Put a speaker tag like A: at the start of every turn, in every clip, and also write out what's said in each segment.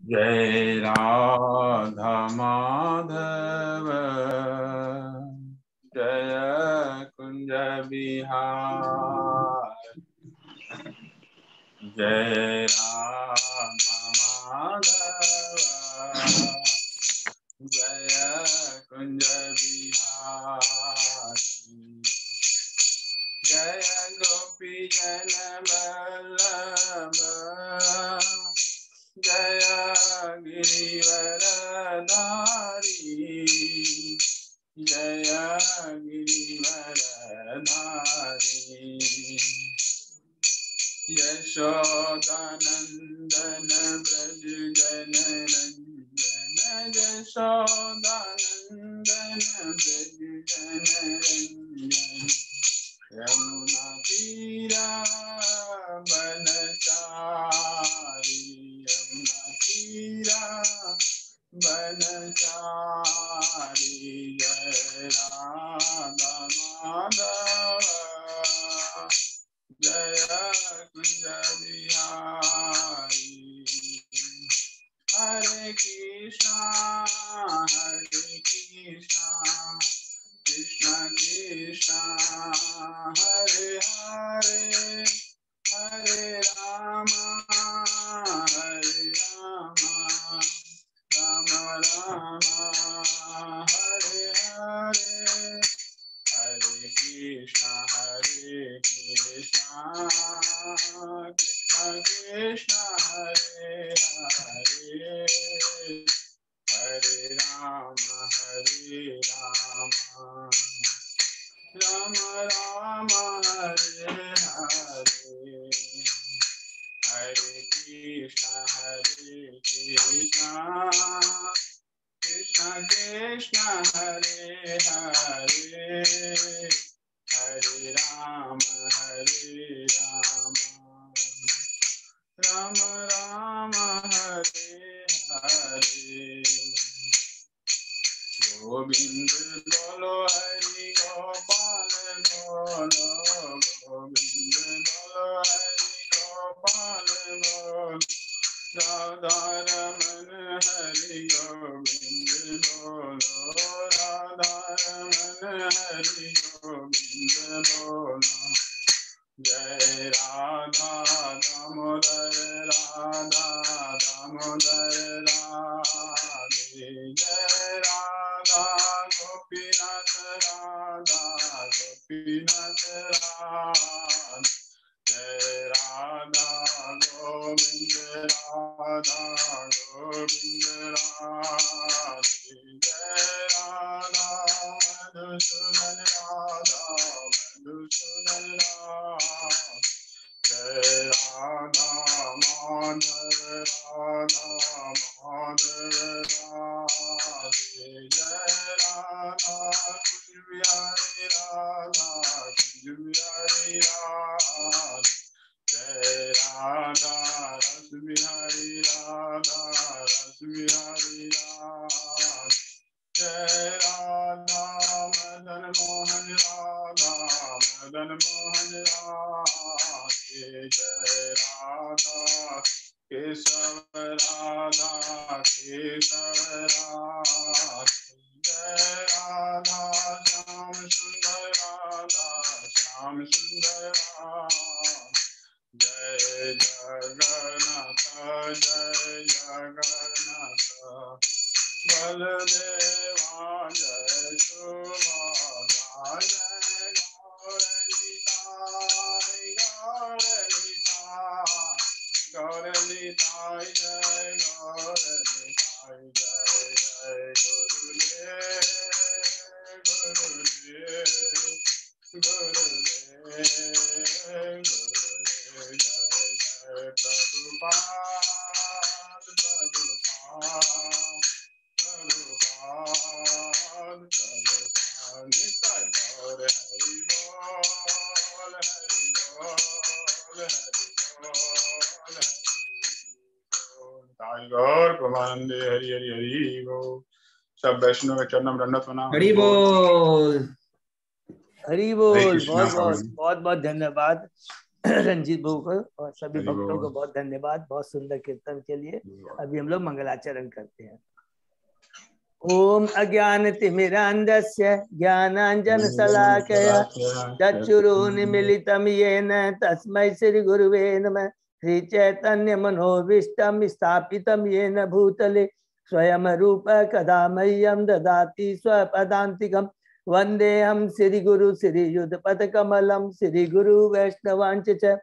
A: जय राधा माधव जय कुंज बिहार। जय राधा माधव जय कुंज बिहारी। जय गोपी जन वल्लभ जय गिरिवरधारी। जय गिरिवरधारी। यशोदानंदन ब्रज जन रंजन। यशोदानंदन ब्रज जन रंजन। यमुना तीरा बनचारी। यमुना तीरा बनचारी। जय राधा माधव जय कुंज बिहारी। हरे कृष्णा कृष्ण कृष्ण हरे हरे हरे राम राम राम हरे हरे हरे कृष्णा कृष्ण कृष्ण हरे हरे हरे राम राम राम हरे हरे हरे कृष्ण कृष्ण कृष्ण हरे हरे हरे राम राम राम हरे हरे। गोविंद बोलो हरि गोपाल बोलो। गोविंद बोलो हरि गोपाल बोलो। राधा रमन हरि गोविंद बोलो। राधा रमन हरि गोविंद बोलो। जय राधा दामोदर राधा दामोदर राधे। जय राधा गोपीनाथ राधा गोपीनाथ राधे। जय राधा गोविंद राधा गोविंद राधे। जय राधा मधुसूदन राधा मधुसूदन राधे। जय राधा माधव राधा माधव राधे। जय राधा कुंज बिहारी राधा कुंज बिहारी राधे। जय राधा रस बिहारी राधा रस बिहारी राधे। जय राधा मदन मोहन राधा मदन मोहन राधे। जय राधा केशव राधा केशव राधे। जय राधा श्याम सुंदर राधा श्याम सुंदर राधे। जय जगन्नाथ जय जगन्नाथ बलदेवा जय सुभद्रा जय गौरनिताय गौरनिताय जय गौरनिताय जय जय गुरुदेव गुरुदेव गुरुदेव जय जय प्रभुपाद गौर प्रमानंदे हरि हरि हरि बोल। सब वैष्णव के चरणम दंडवत प्रणाम।
B: हरि बोल हरि बोल।
A: कृष्णा
B: बहुत बहुत धन्यवाद रंजीत बाबू को और सभी भक्तों को बहुत धन्यवाद बहुत सुंदर कीर्तन के लिए। अभी हम लोग मंगलाचरण करते हैं। ओम अज्ञानतिमिरान्धस्य ज्ञानाञ्जनशलाकया चक्षुरुन्मीलितं येन तस्मै श्रीगुरुवे नमः। श्रीचैतन्यमनोभीष्टं स्थापितं येन भूतले स्वयं रूप कदा मह्यं ददाति स्वपदान्तिकम्। वन्देऽहं श्रीगुरु श्रीयुतपदकमलं श्रीगुरु वैष्णवांश्च च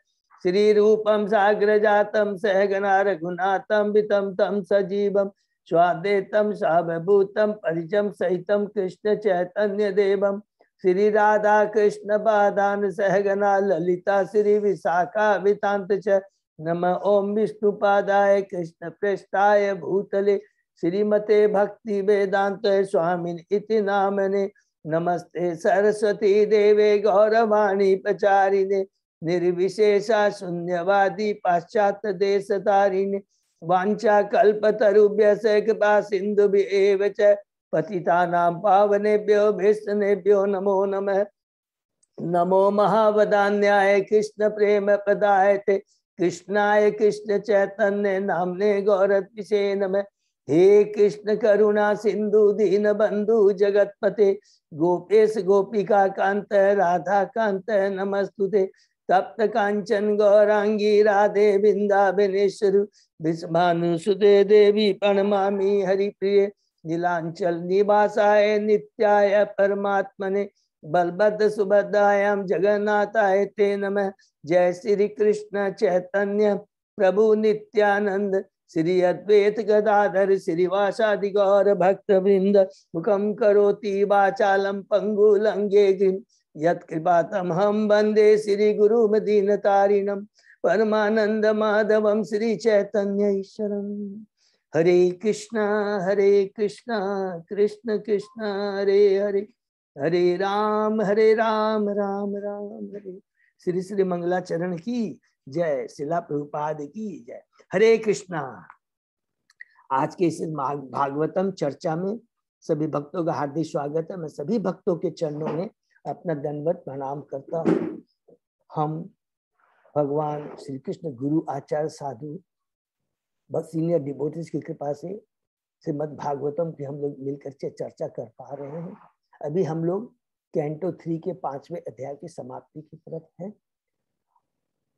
B: श्रीरूपं साग्रजातं सहगना रघुनाथं वितं तं सजीवम् स्वाद्वैतं सावभूतं परिजं सहितं कृष्ण चैतन्य देवं श्री राधा कृष्ण पादान सहगना ललिता श्री विशाखा वितांत च। नमः ओम विष्णुपादाय कृष्ण प्रेष्ठाय भूतले श्रीमते भक्ति वेदांत स्वामिन इति नामने। नमस्ते सरस्वती देवे गौरवाणी प्रचारिणे निर्विशेषा शून्यवादी पाश्चात्य देश तारिणे। वांछा कल्पतरुभ्यश्च कृपा सिन्धुभ्येव च पतितानां पावनेभ्यो वैष्णवेभ्यो नमो नमः। नमो महावदान्याय कृष्ण प्रेम प्रदायते कृष्णाय कृष्ण चैतन्य नामने गौरत्विषे नमः। हे कृष्ण करुणा सिंधु दीन बंधु जगतपते गोपेश गोपिका कांत राधा कांत नमस्तुते। तप्त कांचन गौरांगी राधे वृंदावनेश्वरी विष्णुसुते देवी प्रणमामि हरिप्रिये। नीलांचल निवासाय नित्याय परमात्मने बलभद्र सुभद्रायां जगन्नाथाय ते नमः। जय श्री कृष्ण चैतन्य प्रभु नित्यानंद श्री अद्वैत गदाधर श्रीवासादि गौर भक्त वृंद। मुखम करोति वाचालम पंगुलंगे गिरिं यत्कृपातमहं वन्दे श्री गुरुमदीनतारिणं परमानंद माधवम श्री चैतन्य ईश्वरम। हरे कृष्णा कृष्ण कृष्ण हरे हरे हरे राम राम राम हरे। श्री श्री मंगलाचरण की जय। शिला प्रभुपाद की जय। हरे कृष्णा। आज के इस भागवतम चर्चा में सभी भक्तों का हार्दिक स्वागत है। मैं सभी भक्तों के चरणों में अपना दंडवत प्रणाम करता हूँ। हम भगवान श्री कृष्ण गुरु आचार्य साधु सीनियर डिवोटीज की कृपा से श्रीमद् भागवतम की हम लोग मिलकर के चर्चा कर पा रहे हैं। अभी हम लोग कैंटो 3 के 5वें अध्याय की समाप्ति की तरफ हैं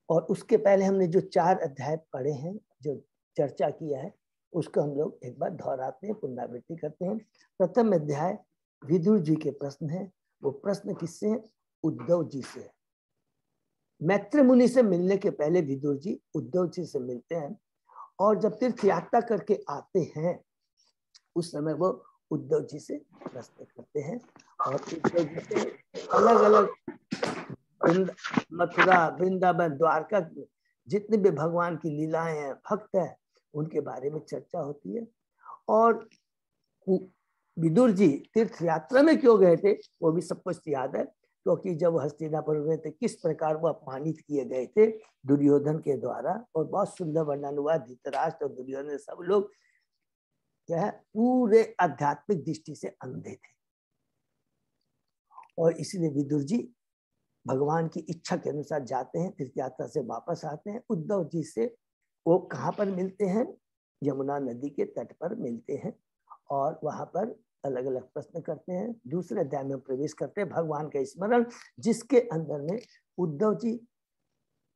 B: और उसके पहले हमने जो 4 अध्याय पढ़े हैं, जो चर्चा किया है, उसको हम लोग एक बार दोहराते हैं, पुनरावृत्ति करते हैं। प्रथम अध्याय विदुर जी के प्रश्न है। वो प्रश्न किससे है? उद्धव जी से। मैत्र मुनि से मिलने के पहले विदुर जी उद्धव जी से मिलते हैं और जब तीर्थ यात्रा करके आते हैं उस समय वो उद्धव जी से प्रश्न करते हैं और उद्धव जी से अलग अलग मथुरा वृंदावन द्वारका जितने भी भगवान की लीलाएं हैं, भक्त है, उनके बारे में चर्चा होती है। और विदुर जी तीर्थ यात्रा में क्यों गए थे वो भी सब कुछ याद है, क्योंकि जब हस्तिनापुर में थे किस प्रकार वो अपमानित किए गए थे दुर्योधन के द्वारा। और बहुत सुंदर वर्णन हुआ। धृतराष्ट्र और दुर्योधन सब लोग क्या है, पूरे आध्यात्मिक दृष्टि से अंधे थे और इसलिए विदुर जी भगवान की इच्छा के अनुसार जाते हैं, तीर्थ यात्रा से वापस आते हैं। उद्धव जी से वो कहाँ पर मिलते हैं? यमुना नदी के तट पर मिलते हैं और वहां पर अलग अलग प्रश्न करते हैं। दूसरे अध्याय में प्रवेश करते हैं, भगवान का स्मरण, जिसके अंदर में उद्धव जी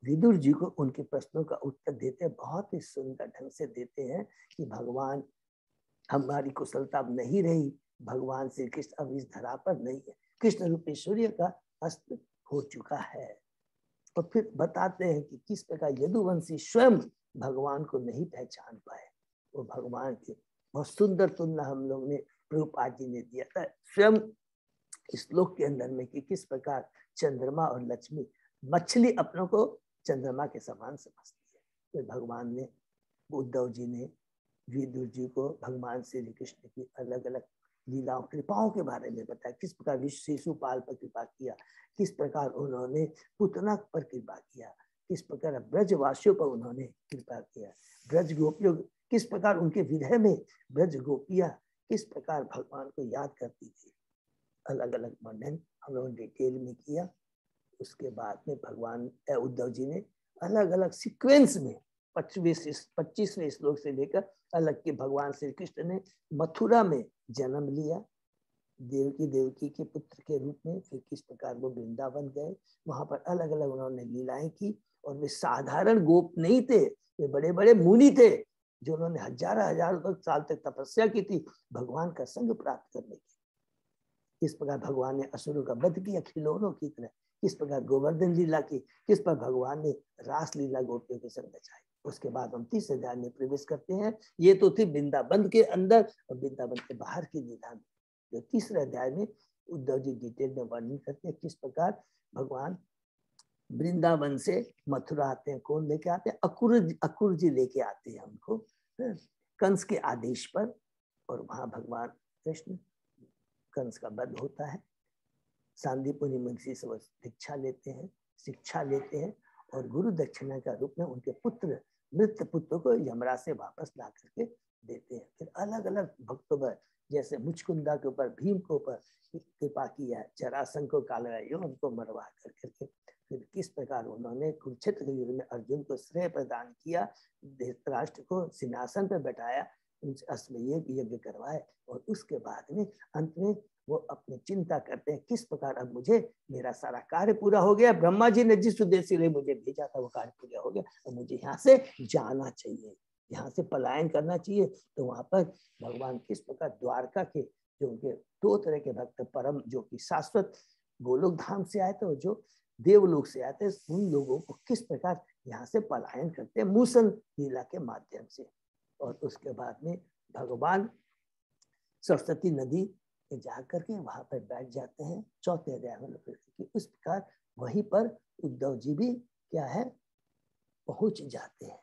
B: विदुर जी को उनके प्रश्नों का उत्तर देते हैं। बहुत ही सुंदर ढंग से देते हैं कि भगवान हमारी कुशलता अब नहीं रही, भगवान श्री कृष्ण अब इस धरा पर नहीं है, कृष्ण रूपी सूर्य का अस्त हो चुका है। और फिर बताते हैं कि किस प्रकार यदुवंशी स्वयं भगवान को नहीं पहचान पाए। वो भगवान के बहुत सुंदर तुलना हम लोग ने प्रभुपाद जी ने दिया था स्वयं श्लोक के अंदर में कि किस प्रकार चंद्रमा और लक्ष्मी, मछली अपनों को चंद्रमा के समान समझती है। तो भगवान ने, उद्धव जी ने विदुर जी को भगवान श्री कृष्ण की अलग अलग लीलाओं कृपाओं के बारे में बताया। किस प्रकार शिशुपाल पर कृपा किया, किस प्रकार उन्होंने पुतना पर कृपा किया, किस प्रकार ब्रजवासियों पर उन्होंने कृपा किया, ब्रज गोपियों किस प्रकार उनके विरह में ब्रज गोपियां किस प्रकार भगवान को याद करती थी। अलग अलग वर्णन हम लोगों ने डिटेल में किया। उसके बाद में भगवान उद्धव जी ने अलग अलग सीक्वेंस में 25वें श्लोक से लेकर अलग के भगवान श्री कृष्ण ने मथुरा में जन्म लिया देवकी के पुत्र के रूप में। फिर किस प्रकार वो वृंदावन गए, वहां पर अलग अलग उन्होंने लीलाएं की। और वे साधारण गोप नहीं थे, वे बड़े बड़े मुनि थे जो उन्होंने हजारों साल तक तपस्या की थी भगवान का संग प्राप्त करने की। किस प्रकार भगवान ने असुरों का वध किया खिलौनों की तरह, किस प्रकार गोवर्धन लीला की, किस पर भगवान ने रास लीला गोपियों के संग रचाई। उसके बाद हम 30 अध्याय में प्रवेश करते हैं। ये तो थी वृंदावन के अंदर और वृंदावन के बाहर की लीला में। जो तीसरे अध्याय में उद्धव जी डिटेल में वर्णन करते हैं किस प्रकार भगवान वृंदावन से मथुरा आते हैं। कौन लेके आते हैं? अकुर जी लेके आते हैं उनको कंस के आदेश पर। और वहां भगवान कृष्ण कंस का वध होता है। सांदीपनि महर्षि से दीक्षा शिक्षा लेते हैं और गुरु दक्षिणा का रूप में उनके पुत्र मृत पुत्र को यमराज से वापस ला करके देते हैं। फिर अलग अलग भक्तों पर जैसे मुचकुंदा के ऊपर भीम के ऊपर कृपा किया, जरासंध को कालरायो उनको मरवा करके फिर किस प्रकार उन्होंने कुरुक्षेत्र के युद्ध में अर्जुन को श्रेय प्रदान किया, धृतराष्ट्र को सिंहासन पर बैठाया, उनसे अश्वमेध यज्ञ करवाए। और उसके बाद में अंत में वो अपनी चिंता करते हैं किस प्रकार अब मुझे मेरा सारा कार्य पूरा हो गया, ब्रह्मा जी ने जिस उद्देश्य के लिए मुझे भेजा था वो कार्य पूरा हो गया, अब मुझे यहाँ से जाना चाहिए, यहाँ से पलायन करना चाहिए। तो वहां पर भगवान किस प्रकार द्वारका के जो उनके 2 तरह के भक्त परम जो कि शाश्वत गोलोक धाम से आए थे और जो देवलोक से आए थे, उन लोगों को किस प्रकार यहाँ से पलायन करते हैं मूसल लीला के माध्यम से। और उसके बाद में भगवान सरस्वती नदी में जाकर के वहां पर बैठ जाते हैं। 4थे अध्याय में उस प्रकार वहीं पर उद्धव जी भी क्या है पहुंच जाते हैं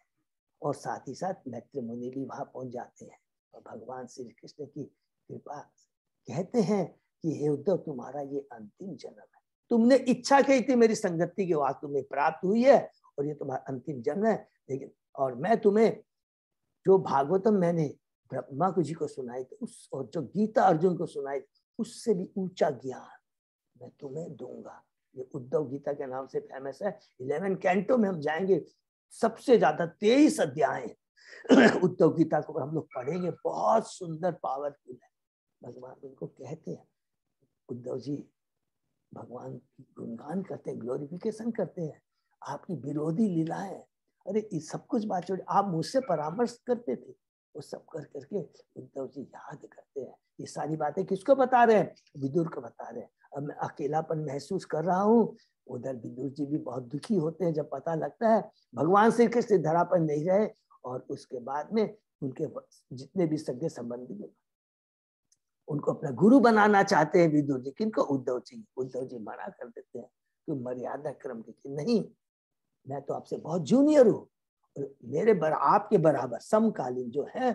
B: और साथ ही साथ मैत्री मुनि भी वहां पहुंच जाते हैं। और भगवान श्री कृष्ण की कृपा कहते हैं कि हे उद्धव तुम्हारा ये अंतिम जन्म है, तुमने इच्छा की थी मेरी संगति की आज तुम्हें प्राप्त हुई है और ये तुम्हारा अंतिम जन्म है। लेकिन और मैं तुम्हें जो भागवतम मैंने ब्रह्मा जी को सुनाई थी उस और जो गीता अर्जुन को सुनाई उससे भी ऊंचा ज्ञान मैं तुम्हें दूंगा। ये उद्धव गीता के नाम से फेमस है। 11 कैंटो में हम जाएंगे, सबसे ज्यादा 23 अध्याय उद्धव गीता को हम लोग पढ़ेंगे, बहुत सुंदर पावरफुल है। भगवान उनको कहते हैं, उद्धव जी भगवान की गुणगान करते हैं, ग्लोरिफिकेशन करते हैं, आपकी विरोधी लीलाएं, अरे ये सब कुछ बात छोड़ आप मुझसे परामर्श करते थे, वो सब कर करके उद्धव जी याद करते हैं। ये सारी बातें किसको बता रहे हैं? विदुर को बता रहे हैं। अब मैं अकेलापन महसूस कर रहा हूँ, उधर विदुर जी भी बहुत दुखी होते हैं जब पता लगता है भगवान श्री कृष्ण धरा पर नहीं रहे। और उसके बाद में उनके जितने भी सगे संबंधी उनको अपना गुरु बनाना चाहते हैं विदुर जी। किनको? उद्धव जी। उद्धव जी मना कर देते हैं कि मर्यादा क्रम की नहीं, मैं तो आपसे बहुत जूनियर हूँ, मेरे आपके बराबर समकालीन जो है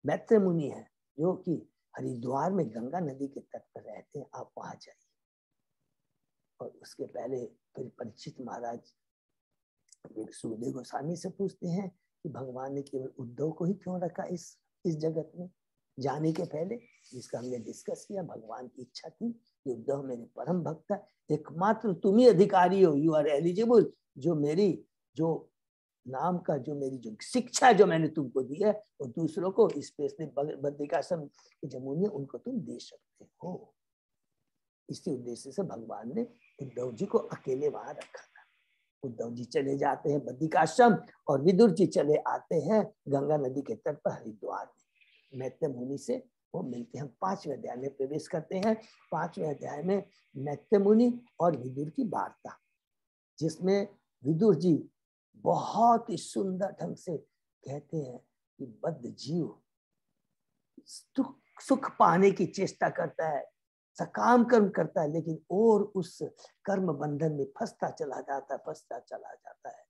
B: मैत्री मुनि है जो कि हरिद्वार में गंगा नदी के तट पर रहते हैं, आप वहां जाइए। और उसके पहले फिर परीक्षित महाराज सुखदेव गोस्वामी से पूछते हैं कि भगवान ने केवल उद्धव को ही क्यों रखा इस जगत में। जाने के पहले जिसका हमने डिस्कस किया, भगवान की इच्छा थी कि उद्धव मेरे परम भक्त है, एकमात्र तुम ही अधिकारी हो, यू आर एलिजिबल, जो मेरी जो नाम का जो मेरी जो शिक्षा जो मैंने तुमको दी है वो दूसरों को स्पेशली बद्रिकाश्रम के जो मुनि उनको तुम दे सकते हो। इसी उद्देश्य से भगवान ने उद्धव जी को अकेले वहां रखा था। उद्धव जी चले जाते हैं बद्रिकाश्रम और विदुर जी चले आते हैं गंगा नदी के तट पर हरिद्वार में। मैत्री मुनि से वो मिलते हैं। 5वें अध्याय में प्रवेश करते हैं। 5वें अध्याय में मैत्री मुनि और विदुर की वार्ता, जिसमें विदुर जी बहुत ही सुंदर ढंग से कहते हैं कि बद्ध जीव सुख पाने की चेष्टा करता है, सकाम कर्म करता है, लेकिन और उस कर्म बंधन में फंसता चला जाता है।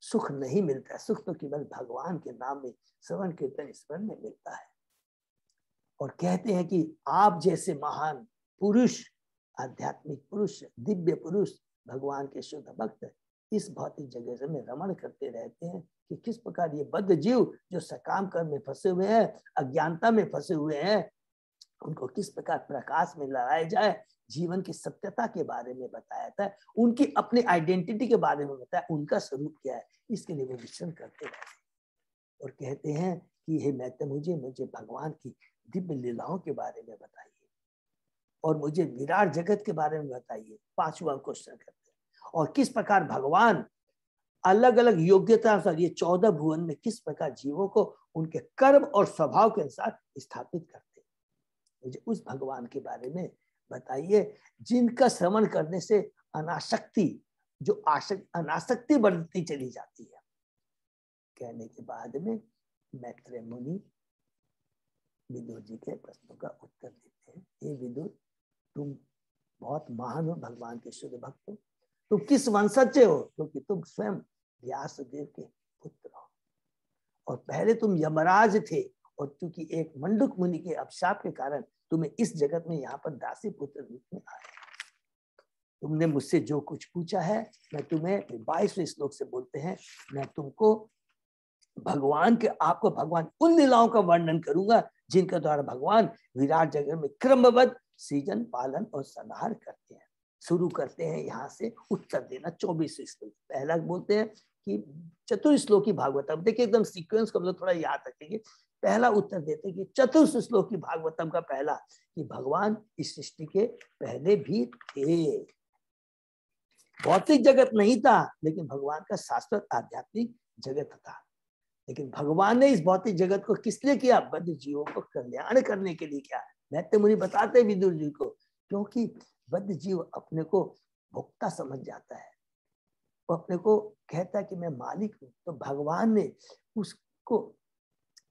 B: सुख नहीं मिलता, सुख तो केवल भगवान के नाम में श्रवण कीर्तन स्मरण में मिलता है। और कहते हैं कि आप जैसे महान पुरुष, आध्यात्मिक पुरुष, दिव्य पुरुष, भगवान के शुद्ध भक्त इस भौतिक जगह से में रमण करते रहते हैं कि किस प्रकार ये बद्ध जीव जो सकाम कर्म में फंसे हुए हैं, अज्ञानता में फंसे हुए हैं, उनको किस प्रकार प्रकाश में लाया जाए, जीवन की सत्यता के बारे में बताया था, उनकी अपनी आइडेंटिटी के बारे में बताया, उनका स्वरूप क्या है, इसके लिए वो विचरण करते रहते और कहते हैं कि हे मैत्रेय, मुझे भगवान की दिव्य लीलाओं के बारे में बताइए और मुझे विराट जगत के बारे में बताइए। 5वां क्वेश्चन करते हैं, और किस प्रकार भगवान अलग अलग योग्यता अनुसार ये 14 भुवन में किस प्रकार जीवों को उनके कर्म और स्वभाव के अनुसार स्थापित करते हैं। मुझे उस भगवान के बारे में बताइए जिनका श्रवण करने से अनासक्ति, जो अनासक्ति बढ़ती चली जाती है। कहने के बाद में मैत्रेय मुनि विदुर जी के प्रश्नों का उत्तर देते हैं। हे विदुर, तुम बहुत महान हो, भगवान के शुद्ध भक्त हो। तुम किस वंशज से हो? क्योंकि तुम स्वयं व्यास देव के पुत्र हो और पहले तुम यमराज थे, और क्योंकि एक मंडुक मुनि के अभिशाप के कारण तुम्हें इस जगत में यहाँ पर दासी पुत्र रूप में आया। तुमने मुझसे जो कुछ पूछा है, मैं तुम्हें 22वें श्लोक से बोलते हैं, मैं तुमको भगवान के, आपको भगवान उन लीलाओं का वर्णन करूंगा जिनके द्वारा भगवान विराट जगत में क्रमबद्ध सृजन, पालन और संहार करते हैं। शुरू करते हैं यहाँ से उत्तर देना। 24वें श्लोक पहला बोलते हैं कि चतुर्श्लोकी भागवतम, देखिए एकदम सीक्वेंस को हम लोग थोड़ा याद रखेंगे। पहला उत्तर देते हैं कि चतुर्श्लोकी भागवतम का पहला, कि भगवान इस सृष्टि के पहले भी थे। भौतिक जगत नहीं था, लेकिन भगवान का शाश्वत आध्यात्मिक जगत था। लेकिन भगवान ने इस भौतिक जगत को किस लिए किया? बद्ध जीवों को कल्याण करने के लिए किया। मैत्रेय मुनि बताते विदुर जी को, क्योंकि बद्ध जीव अपने को भोक्ता समझ जाता है, वो अपने को कहता है कि मैं मालिक हूं, तो भगवान ने उसको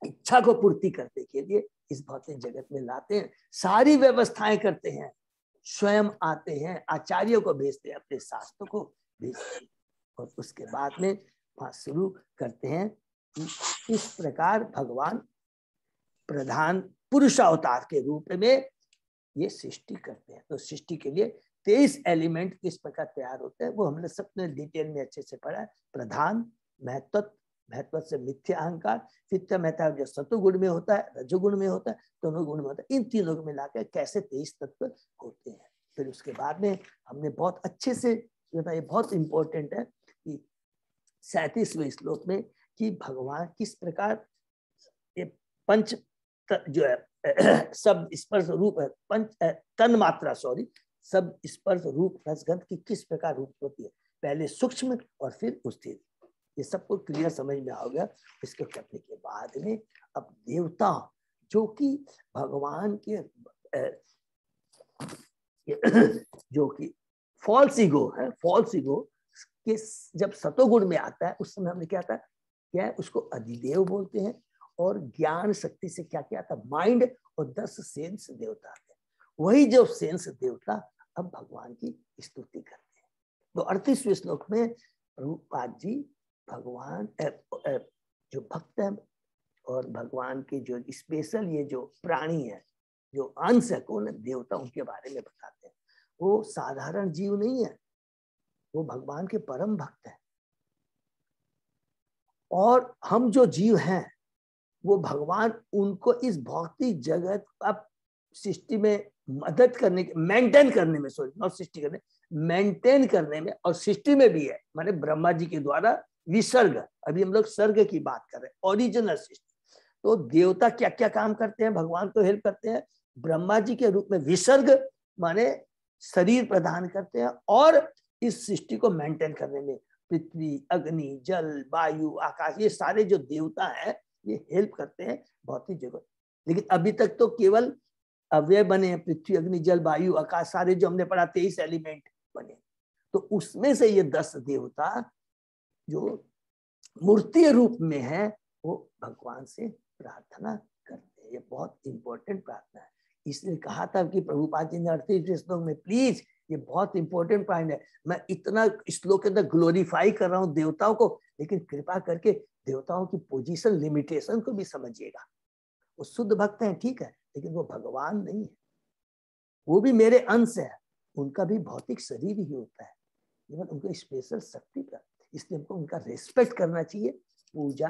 B: इच्छा को पूर्ति करने के लिए इस भौतिक जगत में लाते हैं, सारी व्यवस्थाएं करते हैं, स्वयं आते हैं, आचार्यों को भेजते हैं, अपने शास्त्रों को भेजते हैं, और उसके बाद में वहां शुरू करते हैं कि इस प्रकार भगवान प्रधान पुरुष अवतार के रूप में ये सृष्टि करते हैं। तो सृष्टि के लिए 23 एलिमेंट किस प्रकार तैयार होते हैं वो हमने सबने डिटेल में अच्छे से पढ़ा है। प्रधान, महत्व से मिथ्या अहंकार, फिर महत्व जो सतुगुण में होता है, रजोगुण में होता है, दोनों गुण में होता है, इन तीनों को मिलाकर कैसे 23 तत्व होते हैं। फिर उसके बाद में हमने बहुत अच्छे से, ये बहुत इंपॉर्टेंट है कि 37वें श्लोक में कि भगवान किस प्रकार ये पंच जो है सब स्पर्श रूप है, पंच तन मात्रा सब स्पर्श रूप रसगंध की किस प्रकार रूप होती है, पहले सूक्ष्म और फिर स्थिर, ये सबको क्लियर समझ में आ गया। इसके करने के बाद में अब देवता जो कि भगवान के जो कि फॉल्स ईगो है, फॉल्स ईगो के जब सतोगुण में आता है उस समय हमने क्या था, क्या है उसको अधिदेव बोलते हैं, और ज्ञान शक्ति से क्या क्या था, माइंड और 10 सेंस देवता थे। वही जो सेंस देवता अब भगवान की स्तुति करते हैं। तो 38वें श्लोक में प्रभुपाद जी भगवान जो भक्त है और भगवान के जो स्पेशल ये जो प्राणी है, जो अंश है, कौन है, देवता, उनके बारे में बताते हैं। वो साधारण जीव नहीं है, वो भगवान के परम भक्त है। और हम जो जीव हैं वो भगवान उनको इस भौतिक जगत अब सृष्टि में मदद करने के, मेंटेन करने में, सॉरी नॉट सृष्टि करने, मेंटेन करने में, और सृष्टि में भी है, माने ब्रह्मा जी के द्वारा विसर्ग, अभी हम लोग सर्ग की बात कर रहे हैं, ओरिजिनल सृष्टि। तो देवता क्या क्या काम करते हैं, भगवान को हेल्प करते हैं, ब्रह्मा जी के रूप में विसर्ग माने शरीर प्रदान करते हैं, और इस सृष्टि को मेंटेन करने में पृथ्वी, अग्नि, जल, वायु, आकाश, ये सारे जो देवता हैं ये हेल्प करते हैं भौतिक जगत। लेकिन अभी तक तो केवल अव्यय बने हैं, पृथ्वी, अग्नि, जल, वायु, आकाश, सारे जो हमने पढ़ा 23 एलिमेंट बने। तो उसमें से ये 10 देवता जो मूर्ति रूप में है वो भगवान से प्रार्थना करते हैं। ये बहुत इंपॉर्टेंट प्रार्थना है। इसलिए कहा था कि प्रभुपाद जी ने 38वें श्लोक में, प्लीज ये बहुत इंपॉर्टेंट पॉइंट है, मैं इतना श्लोक के अंदर ग्लोरीफाई कर रहा हूँ देवताओं को, लेकिन कृपा करके देवताओं की पोजीशन लिमिटेशन को भी समझिएगा। वो शुद्ध भक्त हैं ठीक है, लेकिन वो भगवान नहीं है, वो भी मेरे अंश है, उनका भी भौतिक शरीर ही होता है, लेकिन उनको स्पेशल शक्ति प्राप्त, इसलिए हमको उनका रेस्पेक्ट करना चाहिए, पूजा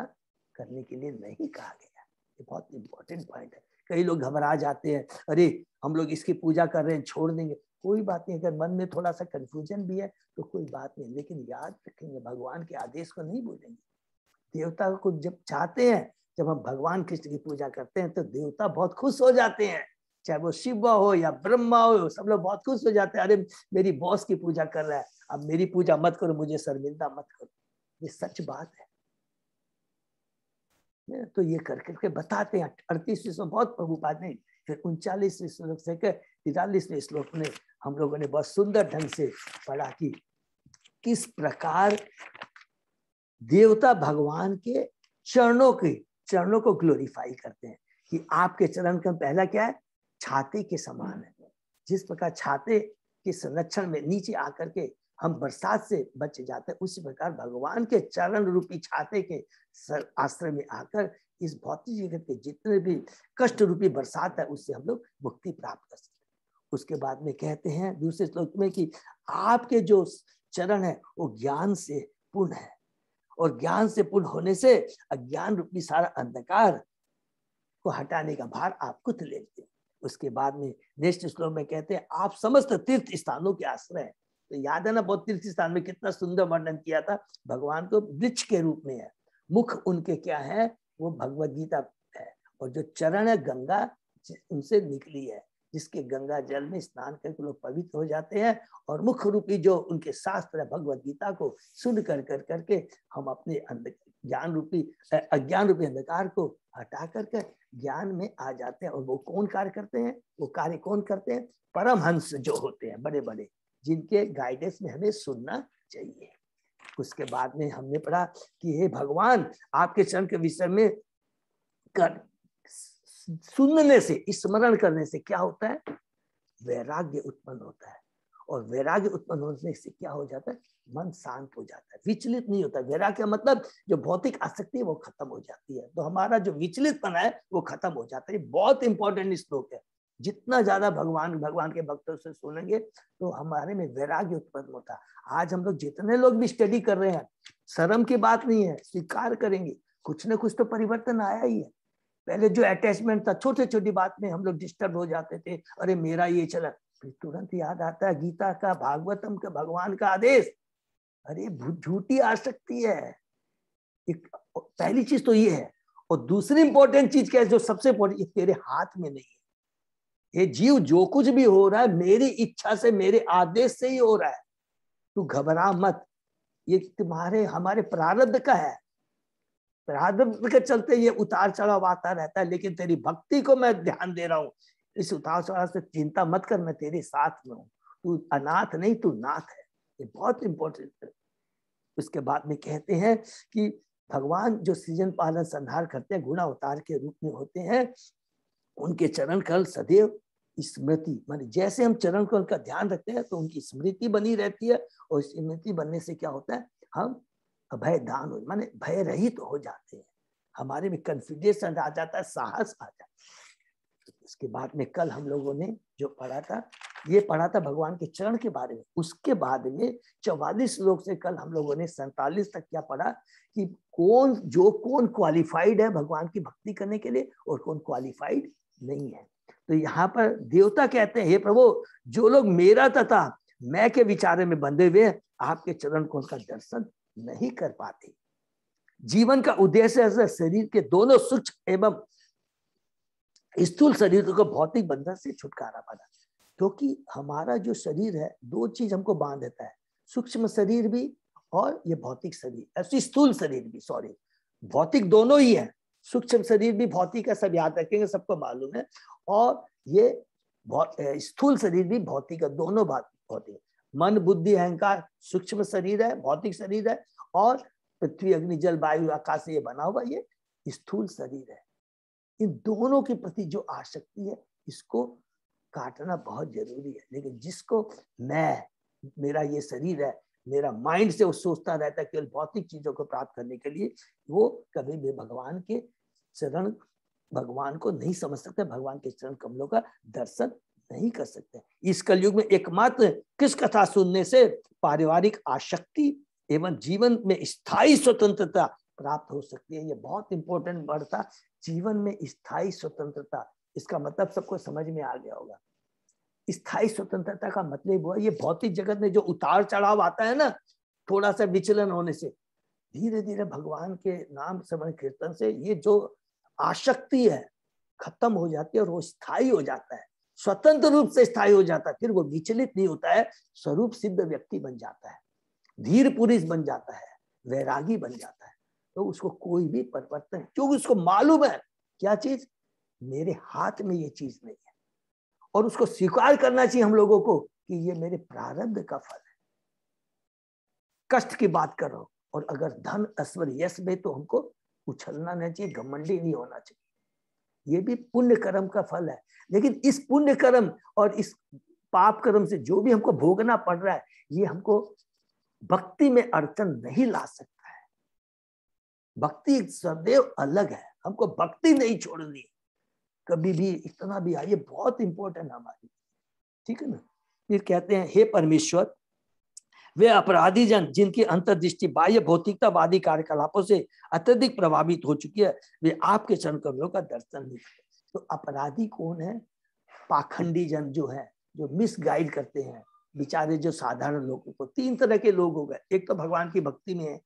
B: करने के लिए नहीं कहा गया। ये बहुत इंपॉर्टेंट पॉइंट है। कई लोग घबरा जाते हैं, अरे हम लोग इसकी पूजा कर रहे हैं छोड़ देंगे। कोई बात नहीं, अगर मन में थोड़ा सा कंफ्यूजन भी है तो कोई बात नहीं, लेकिन याद रखेंगे भगवान के आदेश को नहीं भूलेंगे। देवता को जब चाहते हैं, जब हम भगवान कृष्ण की पूजा करते हैं तो देवता बहुत खुश हो जाते हैं, चाहे वो शिव हो या ब्रह्मा हो, सब लोग बहुत खुश हो जाते हैं। अरे मेरी बॉस की पूजा कर रहा है, अब मेरी पूजा मत करो, मुझे शर्मिंदा मत करो। ये सच बात है। तो ये कर करके बताते हैं। 38वें श्लोक बहुत प्रभुपाद ने, फिर 39वें श्लोक से 43वें श्लोक में हम लोगों ने बहुत सुंदर ढंग से पढ़ा कि किस प्रकार देवता भगवान के चरणों को ग्लोरीफाई करते हैं। कि आपके चरण का पहला क्या है, छाते के समान है। जिस प्रकार छाते के संरक्षण में नीचे आकर के हम बरसात से बच जाते हैं, उसी प्रकार भगवान के चरण रूपी छाते के आश्रय में आकर इस भौतिक जगत के जितने भी कष्ट रूपी बरसात है उससे हम लोग मुक्ति प्राप्त कर सकते हैं। उसके बाद में कहते हैं दूसरे श्लोक में कि आपके जो चरण है वो ज्ञान से पूर्ण है, और ज्ञान से पूर्ण होने से अज्ञान रूपी सारा अंधकार को हटाने का भार आप खुद लेते हैं। उसके बाद में नेक्स्ट श्लोक में कहते हैं आप समस्त तीर्थ स्थानों के आश्रय हैं। तो याद है ना, बहुत तीर्थ स्थान में कितना सुंदर वर्णन किया था। भगवान को वृक्ष के रूप में है, मुख उनके क्या है, वो भगवद गीता है, और जो चरण है गंगा उनसे निकली है, जिसके गंगा जल में स्नान करके लोग पवित्र हो जाते हैं। और मुख्य रूपी जो उनके शास्त्र है भगवद गीता को सुन कर करके हम अपने ज्ञान रूपी अज्ञान रूपी अंधकार को हटा करके ज्ञान में आ जाते हैं। और वो कौन कार्य करते हैं, वो कार्य कौन करते हैं, परमहंस जो होते हैं बड़े बड़े, जिनके गाइडेंस में हमें सुनना चाहिए। उसके बाद में हमने पढ़ा कि हे भगवान आपके चरण के विषय में सुनने से, स्मरण करने से क्या होता है, वैराग्य उत्पन्न होता है। और वैराग्य उत्पन्न होने से क्या हो जाता है, मन शांत हो जाता है, विचलित नहीं होता। वैराग्य का मतलब जो भौतिक आसक्ति है वो खत्म हो जाती है, तो हमारा जो विचलितपना है वो खत्म हो जाता है। बहुत इंपॉर्टेंट श्लोक है। जितना ज्यादा भगवान के भक्तों से सुनेंगे तो हमारे में वैराग्य उत्पन्न होता है। आज हम लोग जितने लोग भी स्टडी कर रहे हैं, शर्म की बात नहीं है, स्वीकार करेंगे कुछ ना कुछ तो परिवर्तन आया ही है। पहले जो अटैचमेंट था, छोटी छोटी बात में हम लोग डिस्टर्ब हो जाते थे, अरे मेरा ये चला, फिर तुरंत याद आता है गीता का, भागवतम का, भगवान का आदेश, अरे झूठी आसक्ति है। एक पहली चीज तो ये है। और दूसरी इंपॉर्टेंट चीज क्या है, जो सबसे इंपॉर्टेंट, ये तेरे हाथ में नहीं है। ये जीव जो कुछ भी हो रहा है मेरी इच्छा से, मेरे आदेश से ही हो रहा है, तू घबरा मत। ये तुम्हारे हमारे प्रारब्ध का है, प्रारब्ध के चलते ये उतार चढ़ाव आता रहता है, लेकिन तेरी भक्ति को मैं ध्यान दे रहा हूँ। इस उतार चढ़ाव से चिंता मत कर, मैं तेरे साथ में हूँ। तू अनाथ नहीं, तू नाथ है। ये बहुत इंपॉर्टेंट है। उसके बाद में कहते हैं कि भगवान जो सृजन पालन संहार करते हैं, गुणा अवतार के रूप में होते हैं, उनके चरण कल सदैव स्मृति, माने जैसे हम चरण कल का ध्यान रखते हैं तो उनकी स्मृति बनी रहती है। और स्मृति बनने से क्या होता है, हम अभय दान हो, माने भय रहित हो जाते हैं, हमारे में कॉन्फिडेंस आ जाता है, साहस आ जाता है। इसके बाद में कल हम लोगों ने जो पढ़ा था, ये पढ़ा था भगवान के चरण के बारे में। उसके बाद में 44 श्लोक से कल हम लोगों ने 47 तक क्या पढ़ा कि कौन क्वालिफाइड है भगवान की भक्ति करने के लिए और कौन क्वालिफाइड नहीं है। तो यहाँ पर देवता कहते हैं, हे प्रभु, जो लोग मेरा तथा मैं के विचार में बंधे हुए आपके चरण को उनका दर्शन नहीं कर पाते। जीवन का उद्देश्य है शरीर के दोनों सूक्ष्म एवं स्थूल शरीर को भौतिक बंधन से छुटकारा पाना। क्योंकि हमारा जो शरीर है, दो चीज हमको बांध देता है, सूक्ष्म शरीर भी और ये भौतिक शरीर, ऐसी स्थूल शरीर भी, सॉरी भौतिक दोनों ही है। सूक्ष्म शरीर भी भौतिक है, सब याद रखेंगे, सबको मालूम है। और ये स्थूल शरीर भी भौतिक है, दोनों बात भौतिक। मन बुद्धि अहंकार सूक्ष्म शरीर है, भौतिक शरीर है, और पृथ्वी अग्नि जल वायु आकाश से ये बना हुआ ये स्थूल शरीर है। इन दोनों के प्रति जो आसक्ति है, इसको काटना बहुत जरूरी है। लेकिन जिसको मेरा ये शरीर है, मेरा माइंड से वो सोचता रहता है केवल भौतिक चीजों को प्राप्त करने के लिए, वो कभी भी भगवान के चरण, भगवान को नहीं समझ सकते, भगवान के चरण कमलों का दर्शन नहीं कर सकते। इस कलयुग में एकमात्र किस कथा सुनने से पारिवारिक आसक्ति एवं जीवन में स्थायी स्वतंत्रता प्राप्त हो सकती है। ये बहुत इंपॉर्टेंट वर्ड था, जीवन में स्थायी स्वतंत्रता। इसका मतलब सबको समझ में आ गया होगा। स्थायी स्वतंत्रता का मतलब हुआ ये भौतिक जगत में जो उतार चढ़ाव आता है ना, थोड़ा सा विचलन होने से, धीरे धीरे भगवान के नाम स्मरण कीर्तन से ये जो आसक्ति है खत्म हो जाती है और वो स्थायी हो जाता है, स्वतंत्र रूप से स्थायी हो जाता है। फिर वो विचलित नहीं होता है, स्वरूप सिद्ध व्यक्ति बन जाता है, धीर पुरुष बन जाता है, वैरागी बन जाता है। तो उसको कोई भी परिवर्तन, क्योंकि उसको मालूम है क्या चीज, मेरे हाथ में ये चीज नहीं है, और उसको स्वीकार करना चाहिए हम लोगों को कि ये मेरे प्रारब्ध का फल है। कष्ट की बात कर रहा हूं, और अगर धन ऐश्वर्य यश में तो हमको उछलना नहीं चाहिए, घमंडी नहीं होना चाहिए। ये भी पुण्य कर्म का फल है, लेकिन इस पुण्य कर्म और इस पाप कर्म से जो भी हमको भोगना पड़ रहा है, ये हमको भक्ति में अड़चन नहीं ला सकता है। भक्ति सदैव अलग है, हमको भक्ति नहीं छोड़नी कभी भी, इतना भी आइए, बहुत इंपॉर्टेंट हमारी, ठीक है ना। फिर कहते हैं, हे परमेश्वर, वे अपराधी जन जिनकी अंतर्दृष्टि बाह्य भौतिकतावादी कार्यकलापों से अत्यधिक प्रभावित हो चुकी है, वे आपके चरण कमलों का दर्शन नहीं करते। तो अपराधी कौन है? पाखंडी जन जो है, जो मिसगाइड करते हैं बेचारे जो साधारण लोगों को। तीन तरह के लोग हो गए, एक तो भगवान की भक्ति में है,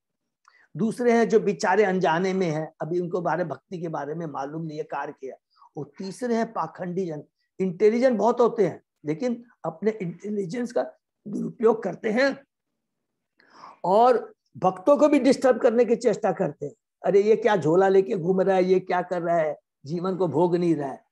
B: दूसरे हैं जो बेचारे अनजाने में है, अभी उनको बारे भक्ति के बारे में मालूम नहीं है, कार्य किया, और तीसरे हैं पाखंडी जन, इंटेलिजेंट बहुत होते हैं लेकिन अपने इंटेलिजेंस का दुरुपयोग करते हैं और भक्तों को भी डिस्टर्ब करने की चेष्टा करते हैं। अरे ये क्या झोला लेके घूम रहा है, ये क्या कर रहा है, जीवन को भोग नहीं रहा है।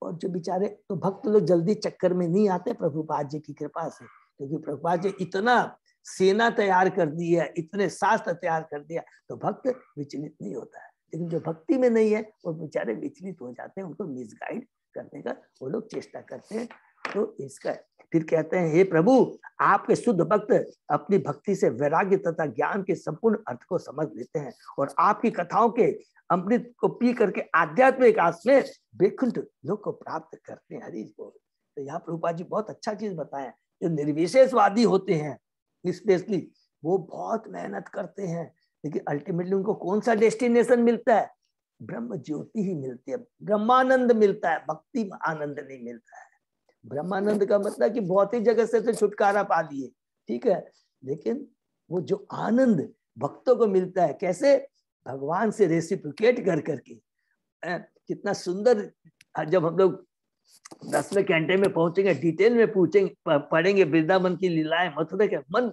B: और जो बेचारे, तो भक्त लोग जल्दी चक्कर में नहीं आते प्रभुपाद जी की कृपा से, क्योंकि प्रभुपाद जी इतना सेना तैयार कर दी है, इतने शास्त्र तैयार कर दिया, तो भक्त विचलित नहीं होता है। लेकिन जो भक्ति में नहीं है वो बेचारे विचलित हो जाते हैं, उनको मिसगाइड करने का वो लोग चेष्टा करते हैं। तो इसका फिर कहते हैं, हे प्रभु, आपके शुद्ध भक्त अपनी भक्ति से वैराग्य तथा ज्ञान के संपूर्ण अर्थ को समझ लेते हैं और आपकी कथाओं के अमृत को पी करके आध्यात्मिक आस में वैकुंठ लोक को प्राप्त करते हैं। हरि बोल। तो यहाँ प्रभुपाद जी बहुत अच्छा चीज बताया, जो निर्विशेषवादी होते हैं स्पेशली, वो बहुत मेहनत करते हैं, लेकिन अल्टीमेटली उनको कौन सा डेस्टिनेशन मिलता है? ब्रह्म ज्योति ही मिलती है, ब्रह्मानंद मिलता है, भक्ति आनंद नहीं मिलता है। ब्रह्मानंद का मतलब कि भौतिक जगत से तो छुटकारा पा लिए, ठीक है, लेकिन वो जो आनंद भक्तों को मिलता है, कैसे? भगवान से रेसिप्रोकेट कर करके। कितना सुंदर, जब हम लोग 10वें कैंटे में पहुंचेंगे, डिटेल में पूछेंगे, पढ़ेंगे वृंदावन की लीलाएं, मथुरा के, मन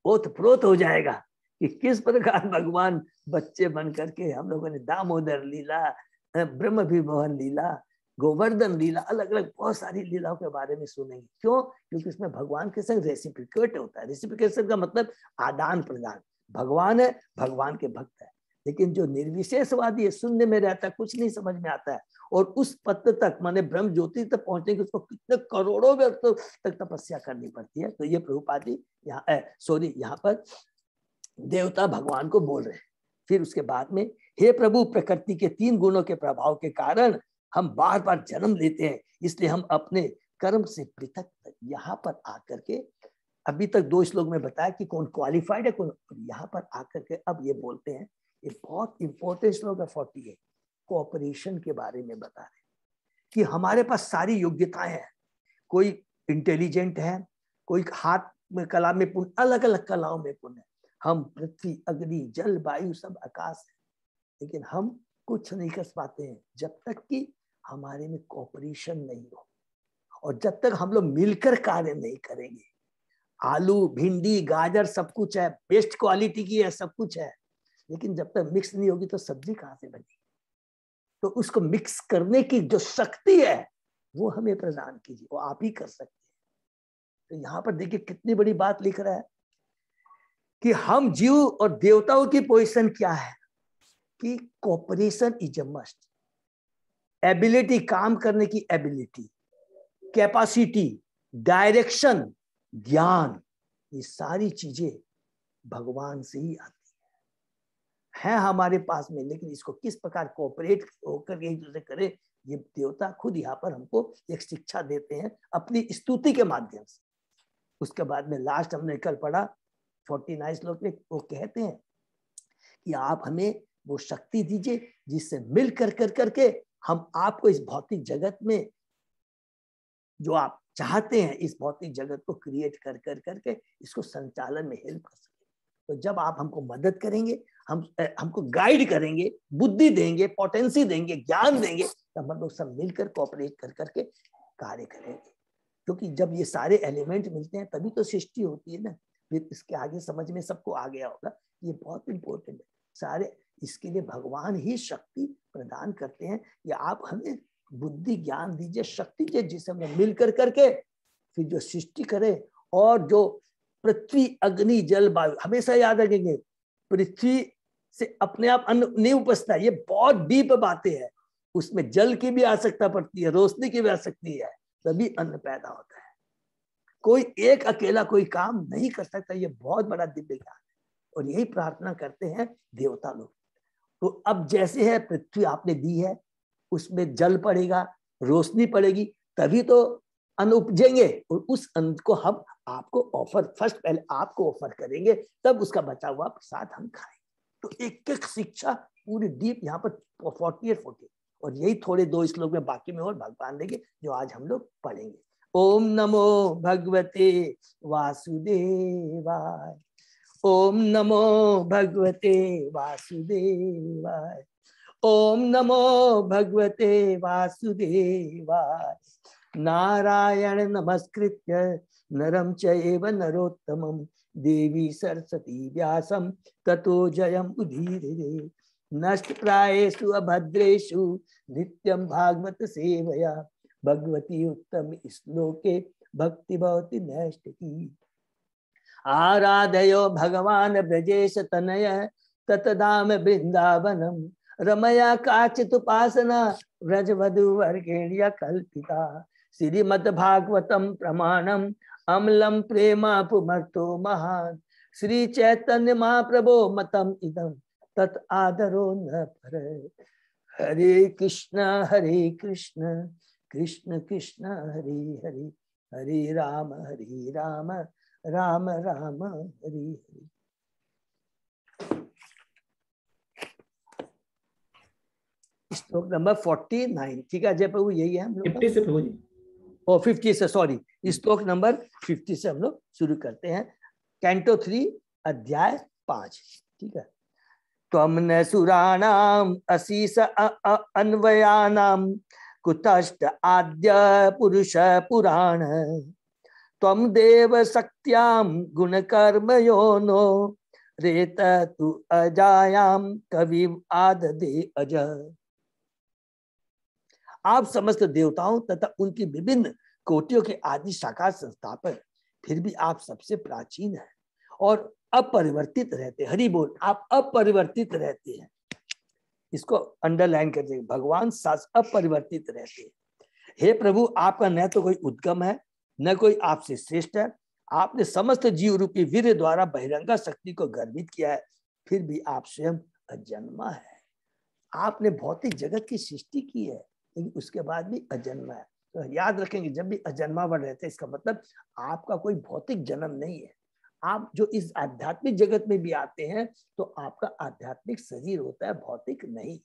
B: ओतप्रोत हो जाएगा कि किस प्रकार भगवान बच्चे बन करके, हम लोगों ने दामोदर लीला, ब्रह्म विभवन लीला, गोवर्धन लीला, अलग अलग बहुत सारी लीलाओं के बारे में सुनेंगे। क्यों? क्योंकि उसमें भगवान के संग रेसिप्रोकेट होता है। रेसिप्रोकेशन का मतलब आदान प्रदान। भगवान है, भगवान के भक्त है, लेकिन जो निर्विशेषवादी है, शून्य में रहता है, कुछ नहीं समझ में आता है, और उस पद तक, माने ब्रह्म ज्योति तक पहुंचने के उसको कितने करोड़ों वर्षों तक तपस्या करनी पड़ती है। तो ये प्रभुपाद जी यहाँ पर देवता भगवान को बोल रहे हैं। फिर उसके बाद में, हे प्रभु, प्रकृति के 3 गुणों के प्रभाव के कारण हम बार बार जन्म लेते हैं, इसलिए हम अपने कर्म से पृथक यहाँ पर आकर के, अभी तक 2 श्लोक में बताया कि कौन क्वालिफाइड है, कौन, यहाँ पर आकर के अब ये बोलते हैं, ये बहुत इंपॉर्टेंट श्लोक है 48, कोऑपरेशन के बारे में बता रहे कि हमारे पास सारी योग्यताएं हैं, कोई इंटेलिजेंट है, कोई हाथ में कला में पुण्य, अलग अलग कलाओं में पुण्य है, हम पृथ्वी, अग्नि, जल, वायु सब आकाश है, लेकिन हम कुछ नहीं कर पाते हैं जब तक कि हमारे में कोऑपरेशन नहीं हो, और जब तक हम लोग मिलकर कार्य नहीं करेंगे। आलू, भिंडी, गाजर सब कुछ है, बेस्ट क्वालिटी की है, सब कुछ है, लेकिन जब तक मिक्स नहीं होगी तो सब्जी कहाँ से बनेगी? तो उसको मिक्स करने की जो शक्ति है वो हमें प्रदान कीजिए, वो आप ही कर सकते हैं। तो यहाँ पर देखिए कितनी बड़ी बात लिख रहा है कि हम जीव और देवताओं की पोजीशन क्या है कि cooperation is a must. Ability, काम करने की एबिलिटी, कैपेसिटी, डायरेक्शन, ज्ञान, ये सारी चीजें भगवान से ही आती है हमारे पास में, लेकिन इसको किस प्रकार कोऑपरेट होकर एक दूसरे करे, ये देवता खुद यहाँ पर हमको एक शिक्षा देते हैं अपनी स्तुति के माध्यम से। उसके बाद में लास्ट हमने कल पढ़ा 49 श्लोक में, वो कहते हैं कि आप हमें वो शक्ति दीजिए जिससे मिल कर करके हम आपको इस भौतिक जगत में जो आप चाहते हैं, इस भौतिक जगत को क्रिएट कर कर करके इसको संचालन में हेल्प कर सके। तो जब आप हमको मदद करेंगे, हमको गाइड करेंगे, बुद्धि देंगे, पोटेंसी देंगे, ज्ञान देंगे, तब हम लोग सब मिलकर कोऑपरेट कर करके कार्य करेंगे। क्योंकि जब ये सारे एलिमेंट मिलते हैं तभी तो सृष्टि होती है ना। फिर इसके आगे समझ में सबको आ गया होगा, ये बहुत इंपॉर्टेंट है। सारे इसके लिए भगवान ही शक्ति प्रदान करते हैं, या आप हमें बुद्धि ज्ञान दीजिए, शक्ति दीजिए, जिसे हम मिलकर करके फिर जो सृष्टि करे। और जो पृथ्वी अग्नि जल वायु, हमेशा याद रखेंगे, पृथ्वी से अपने आप अन्न नहीं उपजता, ये बहुत डीप बातें हैं। उसमें जल की भी आवश्यकता पड़ती है, रोशनी की भी आवश्यकता है, तभी अन्न पैदा होता है। कोई एक अकेला कोई काम नहीं कर सकता, ये बहुत बड़ा दिव्य ज्ञान है। और यही प्रार्थना करते हैं देवता लोग। तो अब जैसे है पृथ्वी आपने दी है, उसमें जल पड़ेगा, रोशनी पड़ेगी, तभी तो अन्न उपजेंगे। और उस अन्न को हम आपको ऑफर, फर्स्ट पहले आपको ऑफर करेंगे, तब उसका बचा हुआ प्रसाद हम खाएं। तो एक एक शिक्षा पूरी डीप यहाँ पर 40 और यही थोड़े 2 श्लोक में बाकी में और भगवान देंगे जो आज हम लोग पढ़ेंगे। ओम नमो भगवते वासुदेवाय। ओम नमो भगवते वासुदेवाय। ओम नमो भगवते वासुदेवाय। नारायण नमस्कृत्य नरं चैव नरोत्तमं देवी सरस्वती व्यासं ततो जयम् उदीरये। नष्ट प्रायेषु अभद्रेषु नित्यं भागवत सेवया भगवती उत्तम श्लोके भक्ति भवति नैष्ठिकी। आराधयो भगवान ब्रजेश तनय ततधाम वृंदावनम रमया काचिदुपासना व्रजवधु वर्गेण्य कल्पिता। श्रीमद्भागवतम प्रमाणम अम्लम प्रेमा पुमर्तो महान। श्री चैतन्य महाप्रभो मतम इदम तत् आदरो न पर। हरे कृष्ण कृष्ण कृष्ण हरे हरे, हरे राम राम राम हरे हरे। श्लोक नंबर 49, ठीक है जय प्रभु, यही है हम लोग
C: 50 से प्रभु जी,
B: और 50 से, सॉरी, श्लोक नंबर 50 से हम लोग शुरू करते हैं। कैंटो 3 अध्याय 5, ठीक है। त्वं न सुराणाम अशीष अन्वयानाम कुतश्च आद्य पुरुष पुराण। त्वं देव शक्त्याम गुण कर्म योनो रेत तु अजायाम कवि आददे अज। आप समस्त देवताओं तथा उनकी विभिन्न कोटियों के आदि साकार संस्थापक, फिर भी आप सबसे प्राचीन हैं और अपरिवर्तित रहते। हरि बोल, आप अपरिवर्तित रहते हैं। इसको अंडरलाइन कर दीजिए, भगवान अपरिवर्तित रहते हैं। हे प्रभु, आपका न तो कोई उद्गम है, न कोई आपसे श्रेष्ठ है। आपने समस्त जीव रूपी वीर्य द्वारा बहिरंगा शक्ति को गर्भित किया है, फिर भी आप स्वयं अजन्मा है। आपने भौतिक जगत की सृष्टि की है, लेकिन उसके बाद भी अजन्मा है। तो याद रखेंगे, जब भी अजन्मा वर्ड रहते हैं, इसका मतलब आपका कोई भौतिक जन्म नहीं है। आप जो इस आध्यात्मिक जगत में भी आते हैं तो आपका आध्यात्मिक शरीर होता है, भौतिक नहीं।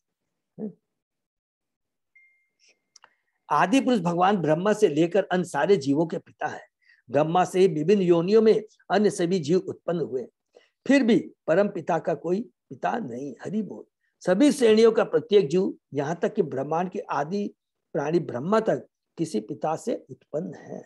B: आदि पुरुष भगवान ब्रह्मा से लेकर अन्य सारे जीवों के पिता है। ब्रह्मा से ही विभिन्न योनियों में अन्य सभी जीव उत्पन्न हुए, फिर भी परम पिता का कोई पिता नहीं। हरि बोल। सभी श्रेणियों का प्रत्येक जीव, यहाँ तक कि ब्रह्मांड के आदि प्राणी ब्रह्मा तक किसी पिता से उत्पन्न है,